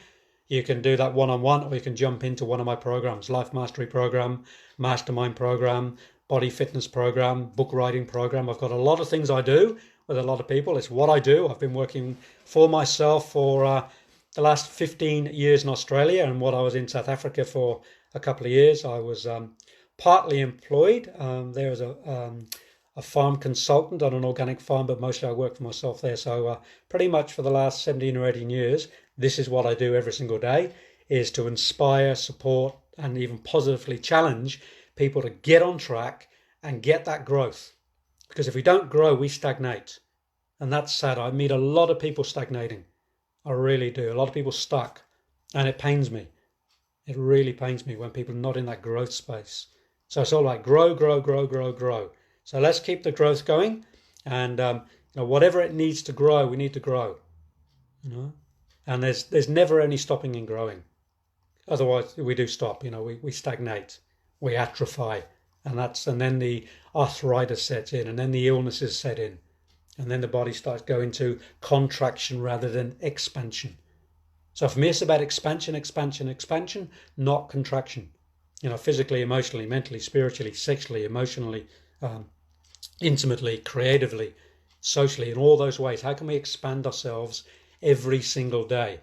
you can do that one-on-one, or you can jump into one of my programs, Life Mastery Program, Mastermind Program, Body Fitness Program, Book Writing Program. I've got a lot of things I do with a lot of people. It's what I do. I've been working for myself for the last 15 years in Australia, and what I was in South Africa for a couple of years. I was partly employed there as a farm consultant on an organic farm, but mostly I work for myself there. So pretty much for the last 17 or 18 years, this is what I do every single day, is to inspire, support, and even positively challenge people to get on track and get that growth. Because if we don't grow, we stagnate. And that's sad. I meet a lot of people stagnating. I really do. A lot of people stuck. And it pains me. It really pains me when people are not in that growth space. So it's all like grow, grow, grow, grow, grow. So let's keep the growth going. And Now, whatever it needs to grow, we need to grow. And there's never any stopping in growing. Otherwise, we do stop. We stagnate, we atrophy, and then the arthritis sets in, and then the illnesses set in, and then the body starts going to contraction rather than expansion. So for me, it's about expansion, expansion, expansion, not contraction. Physically, emotionally, mentally, spiritually, sexually, emotionally, intimately, creatively, socially, in all those ways. How can we expand ourselves every single day?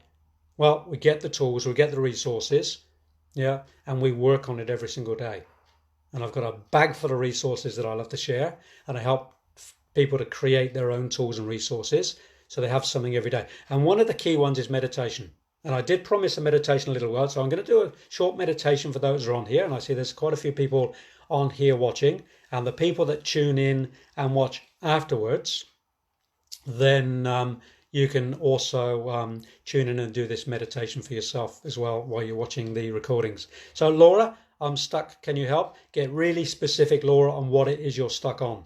Well, we get the tools, we get the resources, and we work on it every single day. And I've got a bag full of resources that I love to share, and I help people to create their own tools and resources so they have something every day. And one of the key ones is meditation. And I did promise a meditation a little while, so I'm going to do a short meditation for those who are on here. And I see there's quite a few people on here watching, and the people that tune in and watch afterwards, then you can also tune in and do this meditation for yourself as well while you're watching the recordings. So Laura, I'm stuck. Can you help? Get really specific, Laura, on what it is you're stuck on.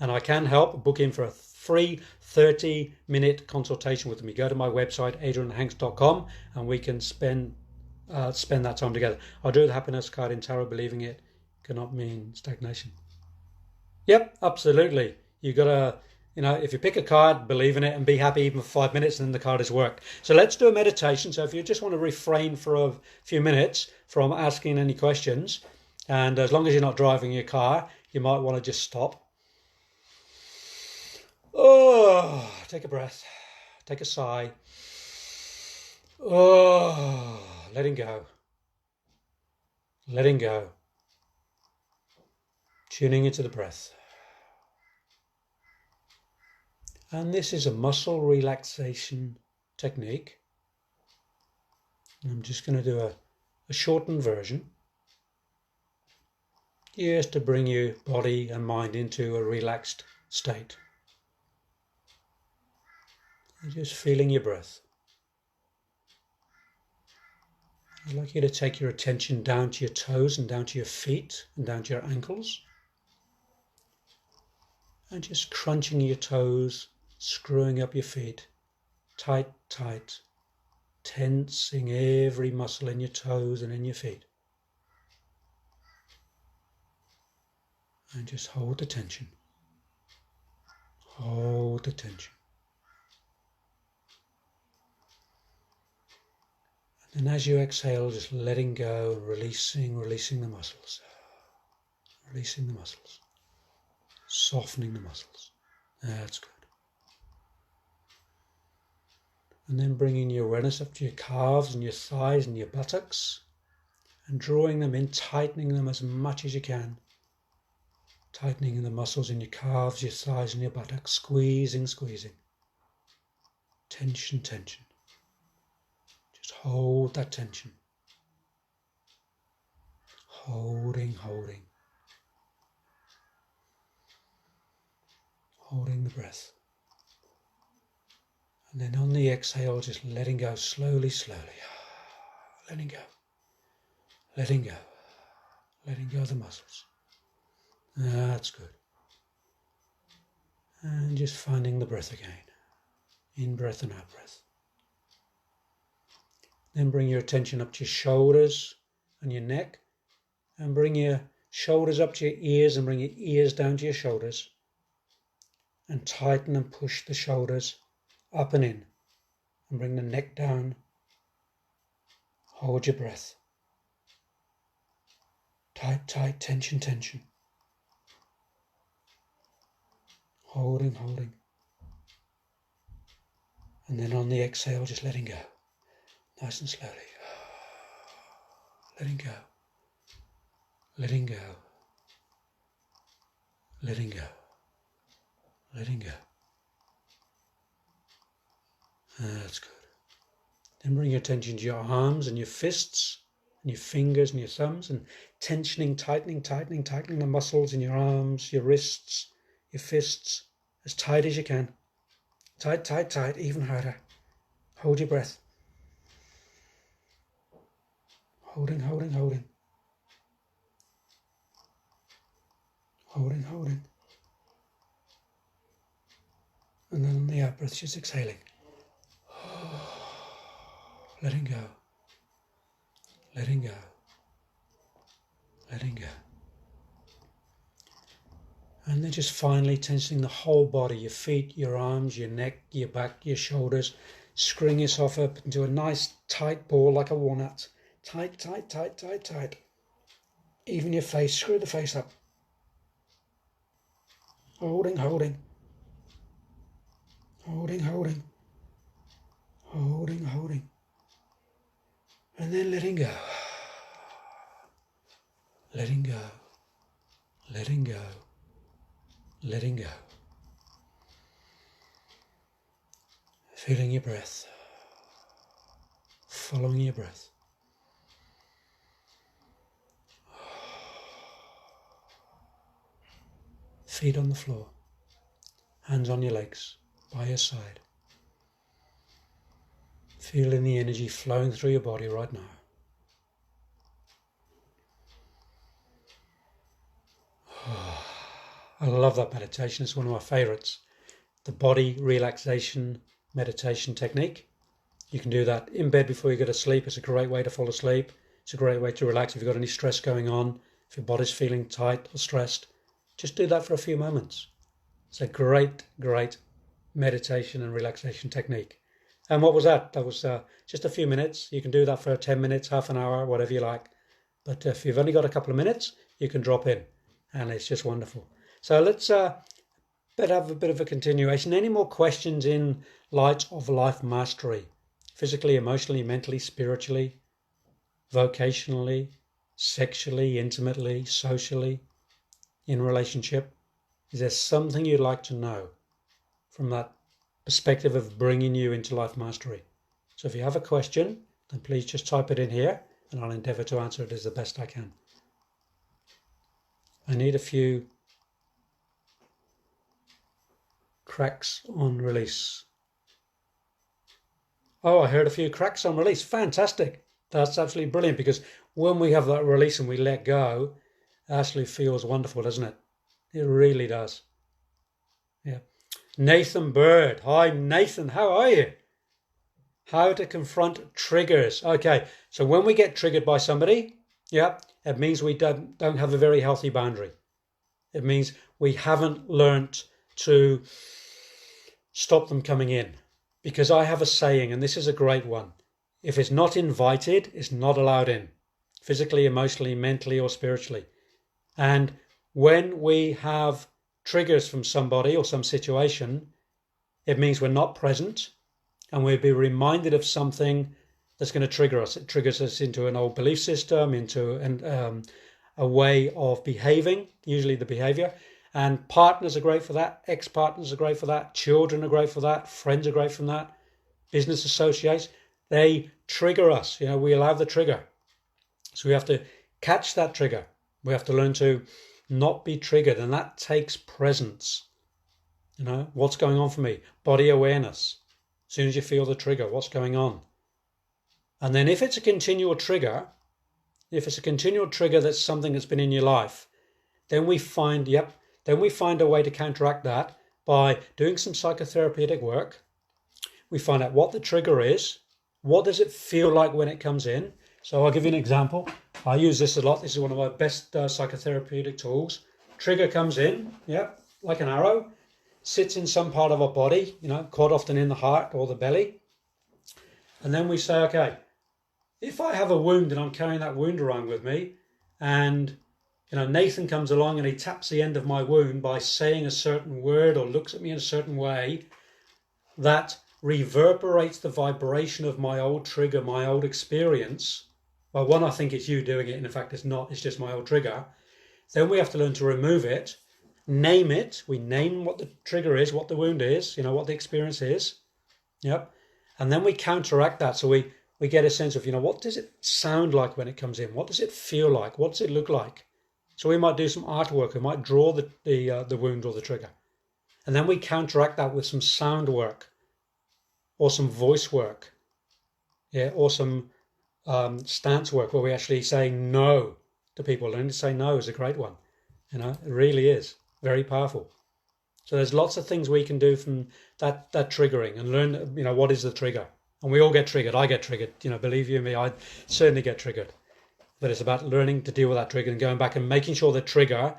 And I can help. Book in for a free 30-minute consultation with me. Go to my website, adrianhanks.com, and we can spend that time together. I'll do the happiness card in tarot. Believing it cannot mean stagnation. Yep, absolutely. You got to, if you pick a card, believe in it and be happy even for 5 minutes, and then the card has worked. So let's do a meditation. So if you just want to refrain for a few minutes from asking any questions, and as long as you're not driving your car, you might want to just stop. Oh, take a breath. Take a sigh. Oh, letting go. Letting go. Tuning into the breath. And this is a muscle relaxation technique. I'm just going to do a shortened version, just to bring your body and mind into a relaxed state. And just feeling your breath. I'd like you to take your attention down to your toes and down to your feet and down to your ankles. And just crunching your toes, screwing up your feet, tight, tight, tensing every muscle in your toes and in your feet. And just hold the tension. Hold the tension. And as you exhale, just letting go, releasing the muscles. Releasing the muscles. Softening the muscles. That's good. And then bringing your awareness up to your calves and your thighs and your buttocks, and drawing them in, tightening them as much as you can. Tightening the muscles in your calves, your thighs and your buttocks, squeezing, squeezing. Tension, tension. Just hold that tension. Holding, holding. Holding the breath. And then on the exhale, just letting go slowly, slowly. Letting go. Letting go. Letting go of the muscles. That's good. And just finding the breath again. In breath and out breath. Then bring your attention up to your shoulders and your neck. And bring your shoulders up to your ears and bring your ears down to your shoulders. And tighten and push the shoulders up and in. And bring the neck down. Hold your breath. Tight, tight, tension, tension. Holding, holding. And then on the exhale, just letting go. Nice and slowly. Letting go. Letting go. Letting go. Letting go. That's good. Then bring your attention to your arms and your fists and your fingers and your thumbs, and tensioning, tightening, tightening, tightening the muscles in your arms, your wrists, your fists, as tight as you can. Tight, tight, tight, even harder. Hold your breath. Holding, holding, holding. Holding, holding. And then on the out breath, just exhaling. Letting go. Letting go. Letting go. And then just finally tensing the whole body, your feet, your arms, your neck, your back, your shoulders. Screwing yourself up into a nice tight ball like a walnut. Tight, tight, tight, tight, tight. Even your face, screw the face up. Holding, holding. Holding, holding. Holding, holding. And then letting go. Letting go. Letting go. Letting go. Feeling your breath. Following your breath. Feet on the floor. Hands on your legs, by your side. Feeling the energy flowing through your body right now. I love that meditation. It's one of my favorites. The body relaxation meditation technique. You can do that in bed before you go to sleep. It's a great way to fall asleep. It's a great way to relax if you've got any stress going on. If your body's feeling tight or stressed, just do that for a few moments. It's a great, great meditation and relaxation technique. And what was that? That was just a few minutes. You can do that for 10 minutes, half an hour, whatever you like. But if you've only got a couple of minutes, you can drop in. And it's just wonderful. So let's have a bit of a continuation. Any more questions in light of life mastery? Physically, emotionally, mentally, spiritually, vocationally, sexually, intimately, socially, in relationship? Is there something you'd like to know from that perspective of bringing you into life mastery? So if you have a question, then please just type it in here and I'll endeavour to answer it as the best I can. I need a few cracks on release. Oh, I heard a few cracks on release. Fantastic. That's absolutely brilliant, because when we have that release and we let go, it actually feels wonderful, doesn't it? It really does. Yeah. Nathan Bird. Hi, Nathan. How are you? How to confront triggers. Okay, so when we get triggered by somebody, yeah, it means we don't have a very healthy boundary. It means we haven't learnt to stop them coming in. Because I have a saying, and this is a great one. If it's not invited, it's not allowed in. Physically, emotionally, mentally, or spiritually. And when we have triggers from somebody or some situation, it means we're not present, and we'll be reminded of something that's going to trigger us. It triggers us into an old belief system, into a way of behaving, usually the behavior. And partners are great for that. Ex-partners are great for that. Children are great for that. Friends are great from that. Business associates, they trigger us. You know, we allow the trigger. So we have to catch that trigger. We have to learn to not be triggered, and that takes presence. You know, what's going on for me? Body awareness. As soon as you feel the trigger, what's going on? And then if it's a continual trigger, that's something that's been in your life, then we find a way to counteract that by doing some psychotherapeutic work. We find out what the trigger is. What does it feel like when it comes in? So I'll give you an example. I use this a lot. This is one of my best psychotherapeutic tools. Trigger comes in, like an arrow, sits in some part of our body, quite often in the heart or the belly. And then we say, okay, if I have a wound and I'm carrying that wound around with me, and Nathan comes along and he taps the end of my wound by saying a certain word or looks at me in a certain way, that reverberates the vibration of my old trigger, my old experience. Well, one, I think it's you doing it, and in fact it's not, it's just my old trigger. Then we have to learn to remove it, name it. We name what the trigger is, what the wound is, what the experience is. Yep. And then we counteract that. So we get a sense of, what does it sound like when it comes in? What does it feel like? What does it look like? So we might do some artwork. We might draw the wound or the trigger. And then we counteract that with some sound work or some voice work. Yeah, or some stance work where we actually say no to people. Learning to say no is a great one. It really is very powerful. So there's lots of things we can do from that triggering and learn, what is the trigger. And we all get triggered. I get triggered. Believe you me, I certainly get triggered. But it's about learning to deal with that trigger and going back and making sure the trigger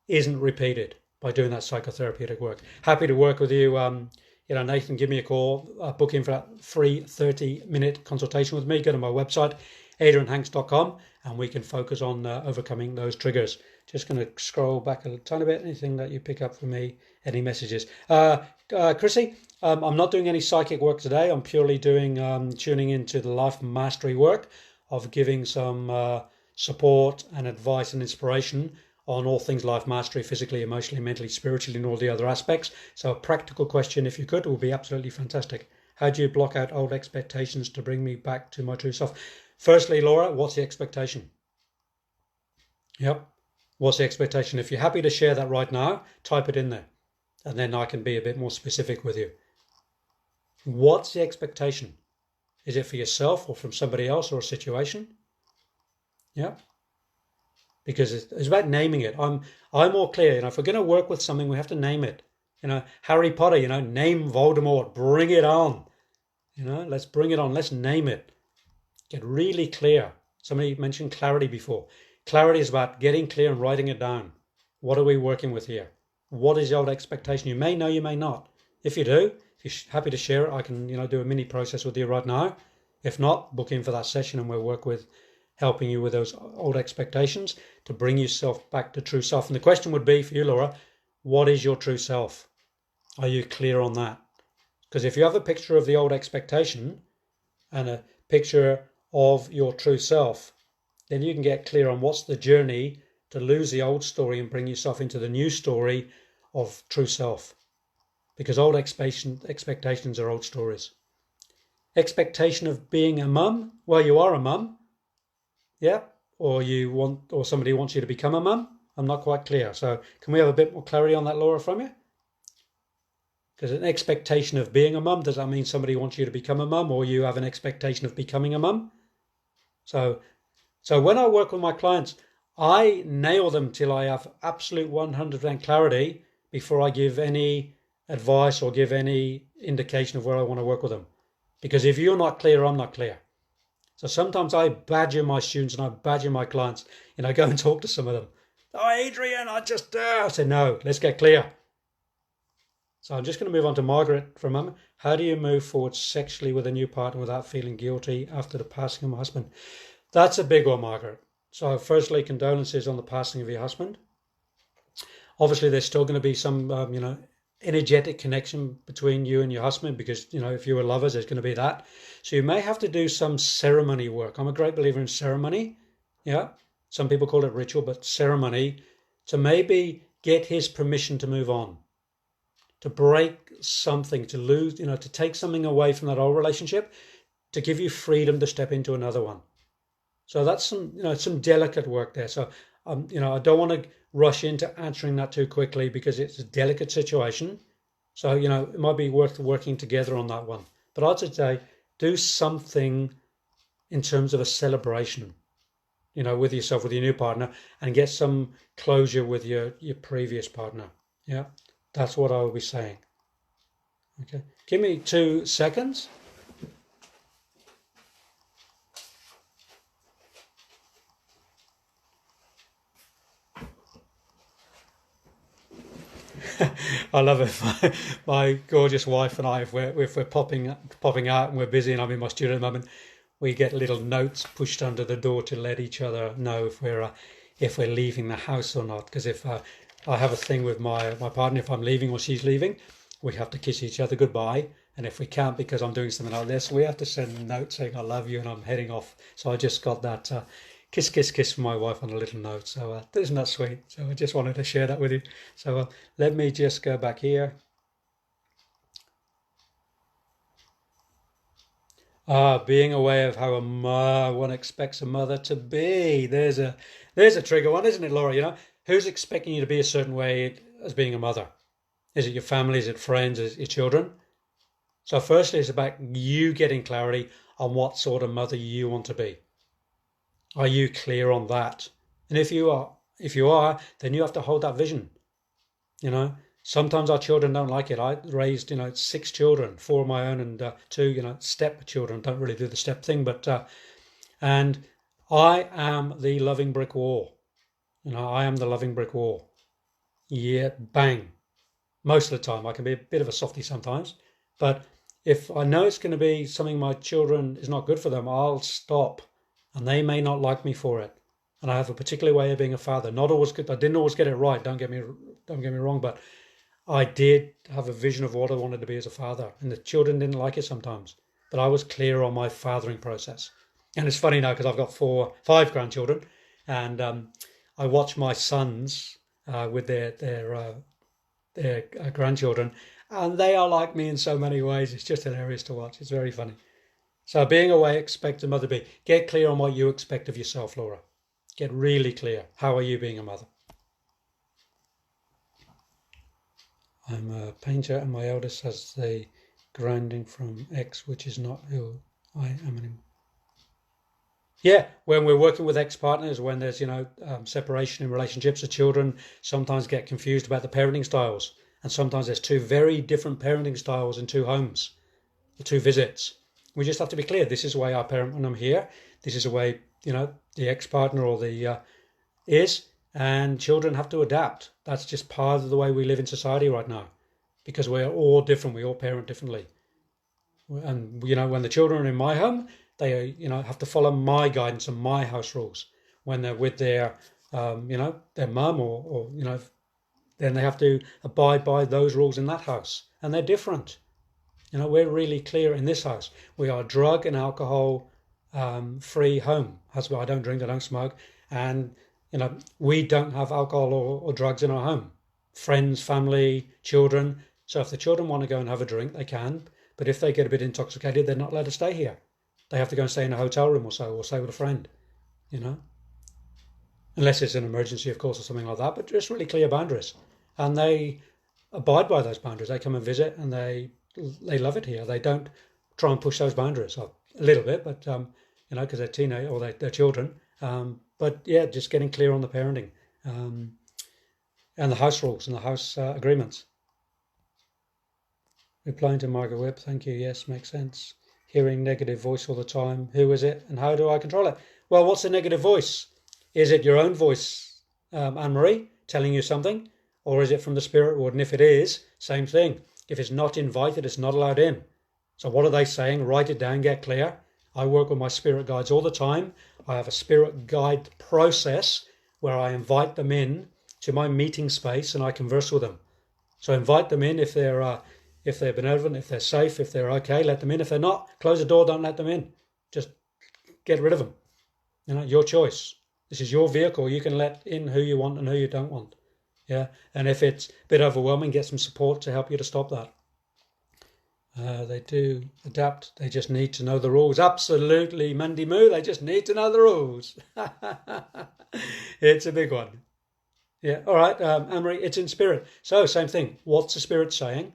isn't repeated by doing that psychotherapeutic work. Happy to work with you. Nathan, give me a call. Book in for that free 30-minute consultation with me. Go to my website, adrianhanks.com, and we can focus on overcoming those triggers. Just going to scroll back a tiny bit. Anything that you pick up from me? Any messages? Chrissy, I'm not doing any psychic work today. I'm purely doing tuning into the life mastery work of giving some support and advice and inspiration on all things life mastery, physically, emotionally, mentally, spiritually, and all the other aspects. So a practical question, if you could, would be absolutely fantastic. How do you block out old expectations to bring me back to my true self? Firstly, Laura, what's the expectation? Yep. What's the expectation? If you're happy to share that right now, type it in there. And then I can be a bit more specific with you. What's the expectation? Is it for yourself or from somebody else or a situation? Yeah. Because it's about naming it. I'm more clear. If we're going to work with something, we have to name it. Harry Potter, name Voldemort, bring it on. Let's bring it on. Let's name it. Get really clear. Somebody mentioned clarity before. Clarity is about getting clear and writing it down. What are we working with here? What is the old expectation? You may know, you may not. If you do, if you're happy to share it, I can, do a mini process with you right now. If not, book in for that session and we'll work with helping you with those old expectations to bring yourself back to true self. And the question would be for you, Laura, what is your true self? Are you clear on that? Because if you have a picture of the old expectation and a picture of your true self, then you can get clear on what's the journey to lose the old story and bring yourself into the new story of true self. Because old expectations are old stories. Expectation of being a mum, well, you are a mum. Yeah, or somebody wants you to become a mum. I'm not quite clear. So can we have a bit more clarity on that, Laura, from you? Because an expectation of being a mum, does that mean somebody wants you to become a mum, or you have an expectation of becoming a mum? So when I work with my clients, I nail them till I have absolute 100% clarity before I give any advice or give any indication of where I want to work with them. Because if you're not clear, I'm not clear. So sometimes I badger my students and I badger my clients, and I go and talk to some of them. Oh, Adrian, I said, no, let's get clear. So I'm just going to move on to Margaret for a moment. How do you move forward sexually with a new partner without feeling guilty after the passing of my husband? That's a big one, Margaret. So firstly, condolences on the passing of your husband. Obviously, there's still going to be some, energetic connection between you and your husband because, if you were lovers, there's going to be that. So you may have to do some ceremony work. I'm a great believer in ceremony. Yeah. Some people call it ritual, but ceremony to maybe get his permission to move on, to break something, to lose, to take something away from that old relationship, to give you freedom to step into another one. So that's some delicate work there. So, I don't want to rush into answering that too quickly because it's a delicate situation. So, it might be worth working together on that one. But I'd say do something in terms of a celebration, with yourself, with your new partner, and get some closure with your previous partner. Yeah, that's what I will be saying. Okay, give me 2 seconds. I love it. My gorgeous wife and I, if we're popping out and we're busy and I'm in my studio at the moment, we get little notes pushed under the door to let each other know if we're leaving the house or not. Because if I have a thing with my partner, if I'm leaving or she's leaving, we have to kiss each other goodbye. And if we can't because I'm doing something like this, we have to send a note saying I love you and I'm heading off. So I just got that kiss, kiss, kiss from my wife on a little note. So isn't that sweet? So I just wanted to share that with you. So let me just go back here. Being aware of how one expects a mother to be. There's a trigger one, isn't it, Laura? Who's expecting you to be a certain way as being a mother? Is it your family? Is it friends? Is it your children? So firstly, it's about you getting clarity on what sort of mother you want to be. Are you clear on that? And if you are, then you have to hold that vision. Sometimes our children don't like it. I raised, 6 children, 4 of my own and 2, step children. Don't really do the step thing, but and I am the loving brick wall. I am the loving brick wall. Yeah, bang. Most of the time, I can be a bit of a softie sometimes, but if I know it's going to be something my children is not good for them, I'll stop, and they may not like me for it. And I have a particular way of being a father. Not always good. I didn't always get it right. Don't get me wrong, but I did have a vision of what I wanted to be as a father, and the children didn't like it sometimes. But I was clear on my fathering process. And it's funny now because I've got 5 grandchildren, and I watch my sons with their grandchildren, and they are like me in so many ways. It's just hilarious to watch. It's very funny. So being away, expect a mother to be. Get clear on what you expect of yourself, Laura. Get really clear. How are you being a mother? I'm a painter and my eldest has the grounding from X, which is not who I am anymore. Yeah, when we're working with ex-partners, when there's, separation in relationships, the children sometimes get confused about the parenting styles. And sometimes there's 2 very different parenting styles in 2 homes, or 2 visits. We just have to be clear. This is the way I parent when I'm here. This is the way, the ex-partner or the is. And children have to adapt. That's just part of the way we live in society right now. Because we're all different. We all parent differently. And, when the children are in my home, they, have to follow my guidance and my house rules. When they're with their, their mum or then they have to abide by those rules in that house. And they're different. We're really clear in this house. We are drug and alcohol free home. That's why I don't drink, I don't smoke. And, we don't have alcohol or drugs in our home. Friends, family, children. So if the children want to go and have a drink, they can. But if they get a bit intoxicated, they're not allowed to stay here. They have to go and stay in a hotel room or so, or stay with a friend, Unless it's an emergency, of course, or something like that. But just really clear boundaries. And they abide by those boundaries. They come and visit and they love it here. They don't try and push those boundaries. A little bit, but, because they're teenage or they're children. But yeah, just getting clear on the parenting and the house rules and the house agreements. Replying to Margaret Webb, thank you. Yes, makes sense. Hearing negative voice all the time. Who is it and how do I control it? Well, what's the negative voice? Is it your own voice, Anne-Marie, telling you something? Or is it from the spirit world? And if it is, same thing. If it's not invited, it's not allowed in. So what are they saying? Write it down, get clear. I work with my spirit guides all the time. I have a spirit guide process where I invite them in to my meeting space and I converse with them. So invite them in if they're benevolent, if they're safe, if they're okay, let them in. If they're not, close the door, don't let them in. Just get rid of them. Your choice. This is your vehicle. You can let in who you want and who you don't want. Yeah. And if it's a bit overwhelming, get some support to help you to stop that. They do adapt. They just need to know the rules. Absolutely, Mandy Moo. They just need to know the rules. It's a big one. Yeah. All right, Anne-Marie, it's in spirit. So same thing. What's the spirit saying?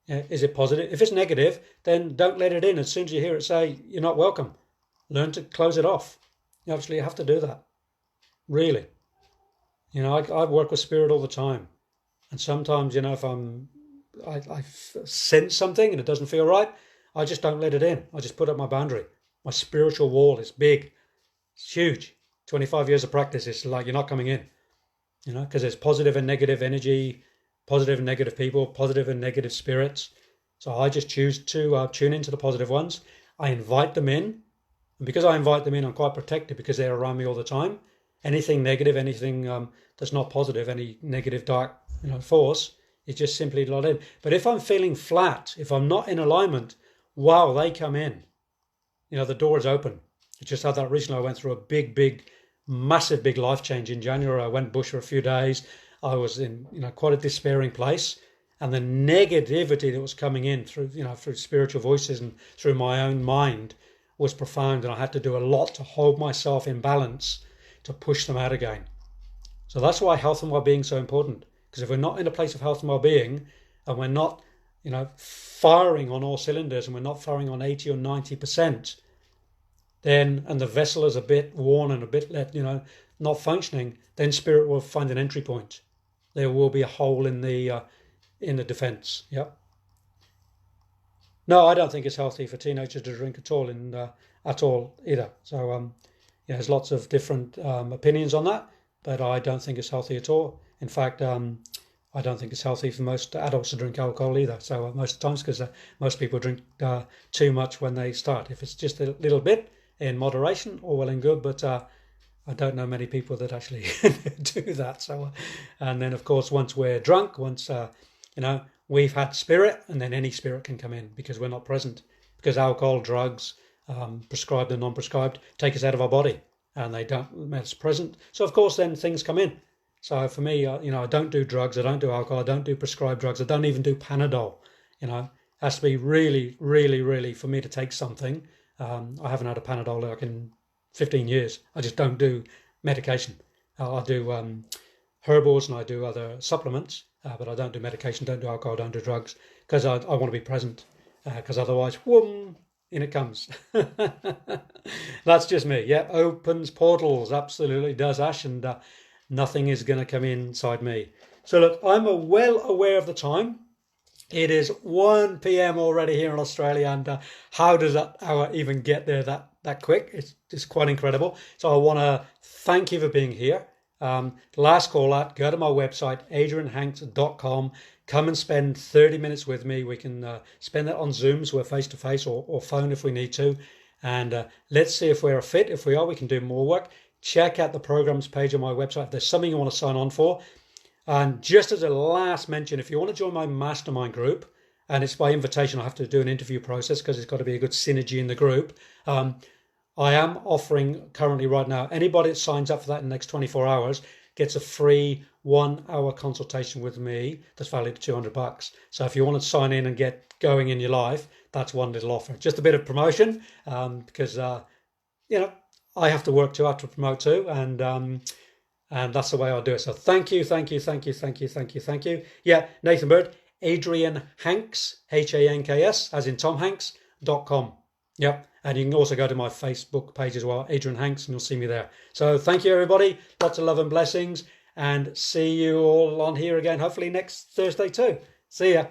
Yeah, is it positive? If it's negative, then don't let it in. As soon as you hear it say, you're not welcome. Learn to close it off. You absolutely have to do that. Really. I work with spirit all the time. And sometimes, if I sense something and it doesn't feel right, I just don't let it in. I just put up my boundary. My spiritual wall is big. It's huge. 25 years of practice, it's like you're not coming in. Because there's positive and negative energy, positive and negative people, positive and negative spirits. So I just choose to tune into the positive ones. I invite them in. And because I invite them in, I'm quite protected because they're around me all the time. Anything negative, anything that's not positive, any negative dark force, is just simply not in. But if I'm feeling flat, if I'm not in alignment, wow, they come in. The door is open. I just had that recently. I went through a massive life change in January. I went bush for a few days. I was in quite a despairing place, and the negativity that was coming in through through spiritual voices and through my own mind was profound, and I had to do a lot to hold myself in balance to push them out again. So that's why health and well-being is so important, because if we're not in a place of health and well-being and we're not firing on all cylinders and we're not firing on 80 or 90%, then and the vessel is a bit worn and a bit not functioning, then spirit will find an entry point. There will be a hole in the in the defence. Yeah. No, I don't think it's healthy for teenagers to drink at all either. So yeah, there's lots of different opinions on that, but I don't think it's healthy at all. In fact, I don't think it's healthy for most adults to drink alcohol either. So most of the times, because most people drink too much when they start. If it's just a little bit in moderation, all well and good, but I don't know many people that actually do that. So, and then of course, once we're drunk, once we've had spirit, and then any spirit can come in because we're not present. Because alcohol, drugs, prescribed and non-prescribed, take us out of our body, and they don't make us present. So of course, then things come in. So for me, I don't do drugs, I don't do alcohol, I don't do prescribed drugs, I don't even do Panadol. It has to be really, really, really for me to take something. I haven't had a Panadol like in 15 years. I just don't do medication. I do herbals and I do other supplements, but I don't do medication, don't do alcohol, don't do drugs, because I want to be present, because otherwise, whoom, in it comes. That's just me. Yeah, opens portals, absolutely does, Ash, and nothing is going to come inside me. So look, I'm well aware of the time. It is 1 p.m. already here in Australia, and how does that hour even get there that quick? It's quite incredible. So I want to thank you for being here. Last call out, go to my website, adrianhanks.com. Come and spend 30 minutes with me. We can spend that on Zoom, so we're face-to-face, or phone if we need to. And let's see if we're a fit. If we are, we can do more work. Check out the programs page on my website. If there's something you want to sign on for. And just as a last mention, if you want to join my mastermind group, and it's by invitation, I have to do an interview process because it's got to be a good synergy in the group. I am offering currently right now, anybody that signs up for that in the next 24 hours gets a free 1-hour consultation with me that's valued at $200. So if you want to sign in and get going in your life, that's one little offer. Just a bit of promotion, because I have to work too, I have to promote too, and that's the way I'll do it. So thank you. Yeah, Nathan Bird, Adrian Hanks, Hanks, as in Tom Hanks.com. Yep. And you can also go to my Facebook page as well, Adrian Hanks, and you'll see me there. So thank you, everybody. Lots of love and blessings. And see you all on here again, hopefully next Thursday too. See ya.